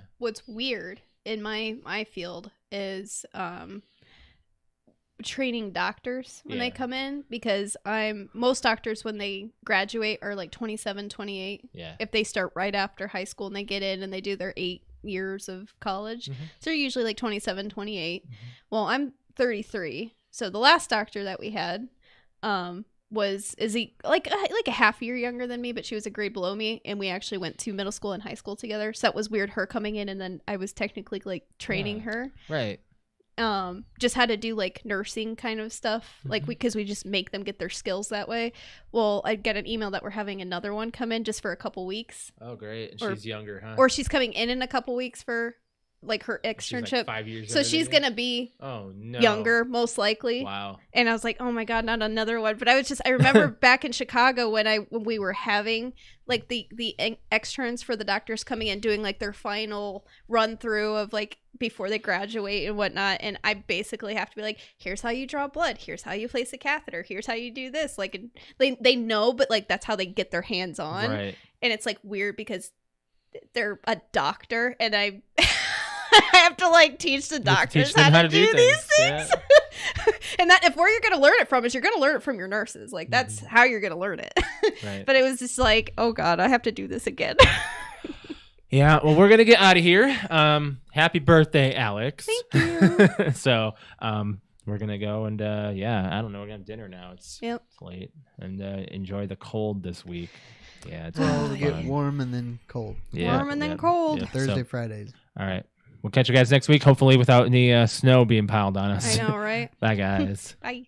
weird in my field is training doctors when they come in, because most doctors when they graduate are like 27, 28. Yeah. If they start right after high school and they get in and they do their 8 years of college, so they're usually like 27, 28. Well, I'm 33, so the last doctor that we had is he like a half year younger than me, but she was a grade below me, and we actually went to middle school and high school together. So that was weird, her coming in and then I was technically like training her. Right. Just had to do like nursing kind of stuff, like because we just make them get their skills that way. Well, I get an email that we're having another one come in just for a couple weeks. Oh, great. And she's younger, huh? Or she's coming in a couple weeks for like her externship. She's like 5 years so she's gonna be younger, most likely. Wow. And I was like, oh my god, not another one. But I remember back in Chicago when we were having like the externs for the doctors coming in doing like their final run through of like before they graduate and whatnot, and I basically have to be like, here's how you draw blood, here's how you place a catheter, here's how you do this. Like they know, but like that's how they get their hands on. Right. And it's like weird because they're a doctor and I have to like teach the doctors how to do these things. Yeah. And that if where you're gonna learn it from is you're gonna learn it from your nurses. Like that's how you're gonna learn it. Right. But it was just like, oh god, I have to do this again. Yeah, well, we're gonna get out of here. Happy birthday, Alex. Thank you. So we're gonna go and I don't know, we're gonna have dinner now. It's late, and enjoy the cold this week. Yeah, it's it'll get warm and then cold. Yeah, warm and then cold. Yeah. Thursday, Fridays. All right, we'll catch you guys next week. Hopefully, without any snow being piled on us. I know, right? Bye, guys. Bye.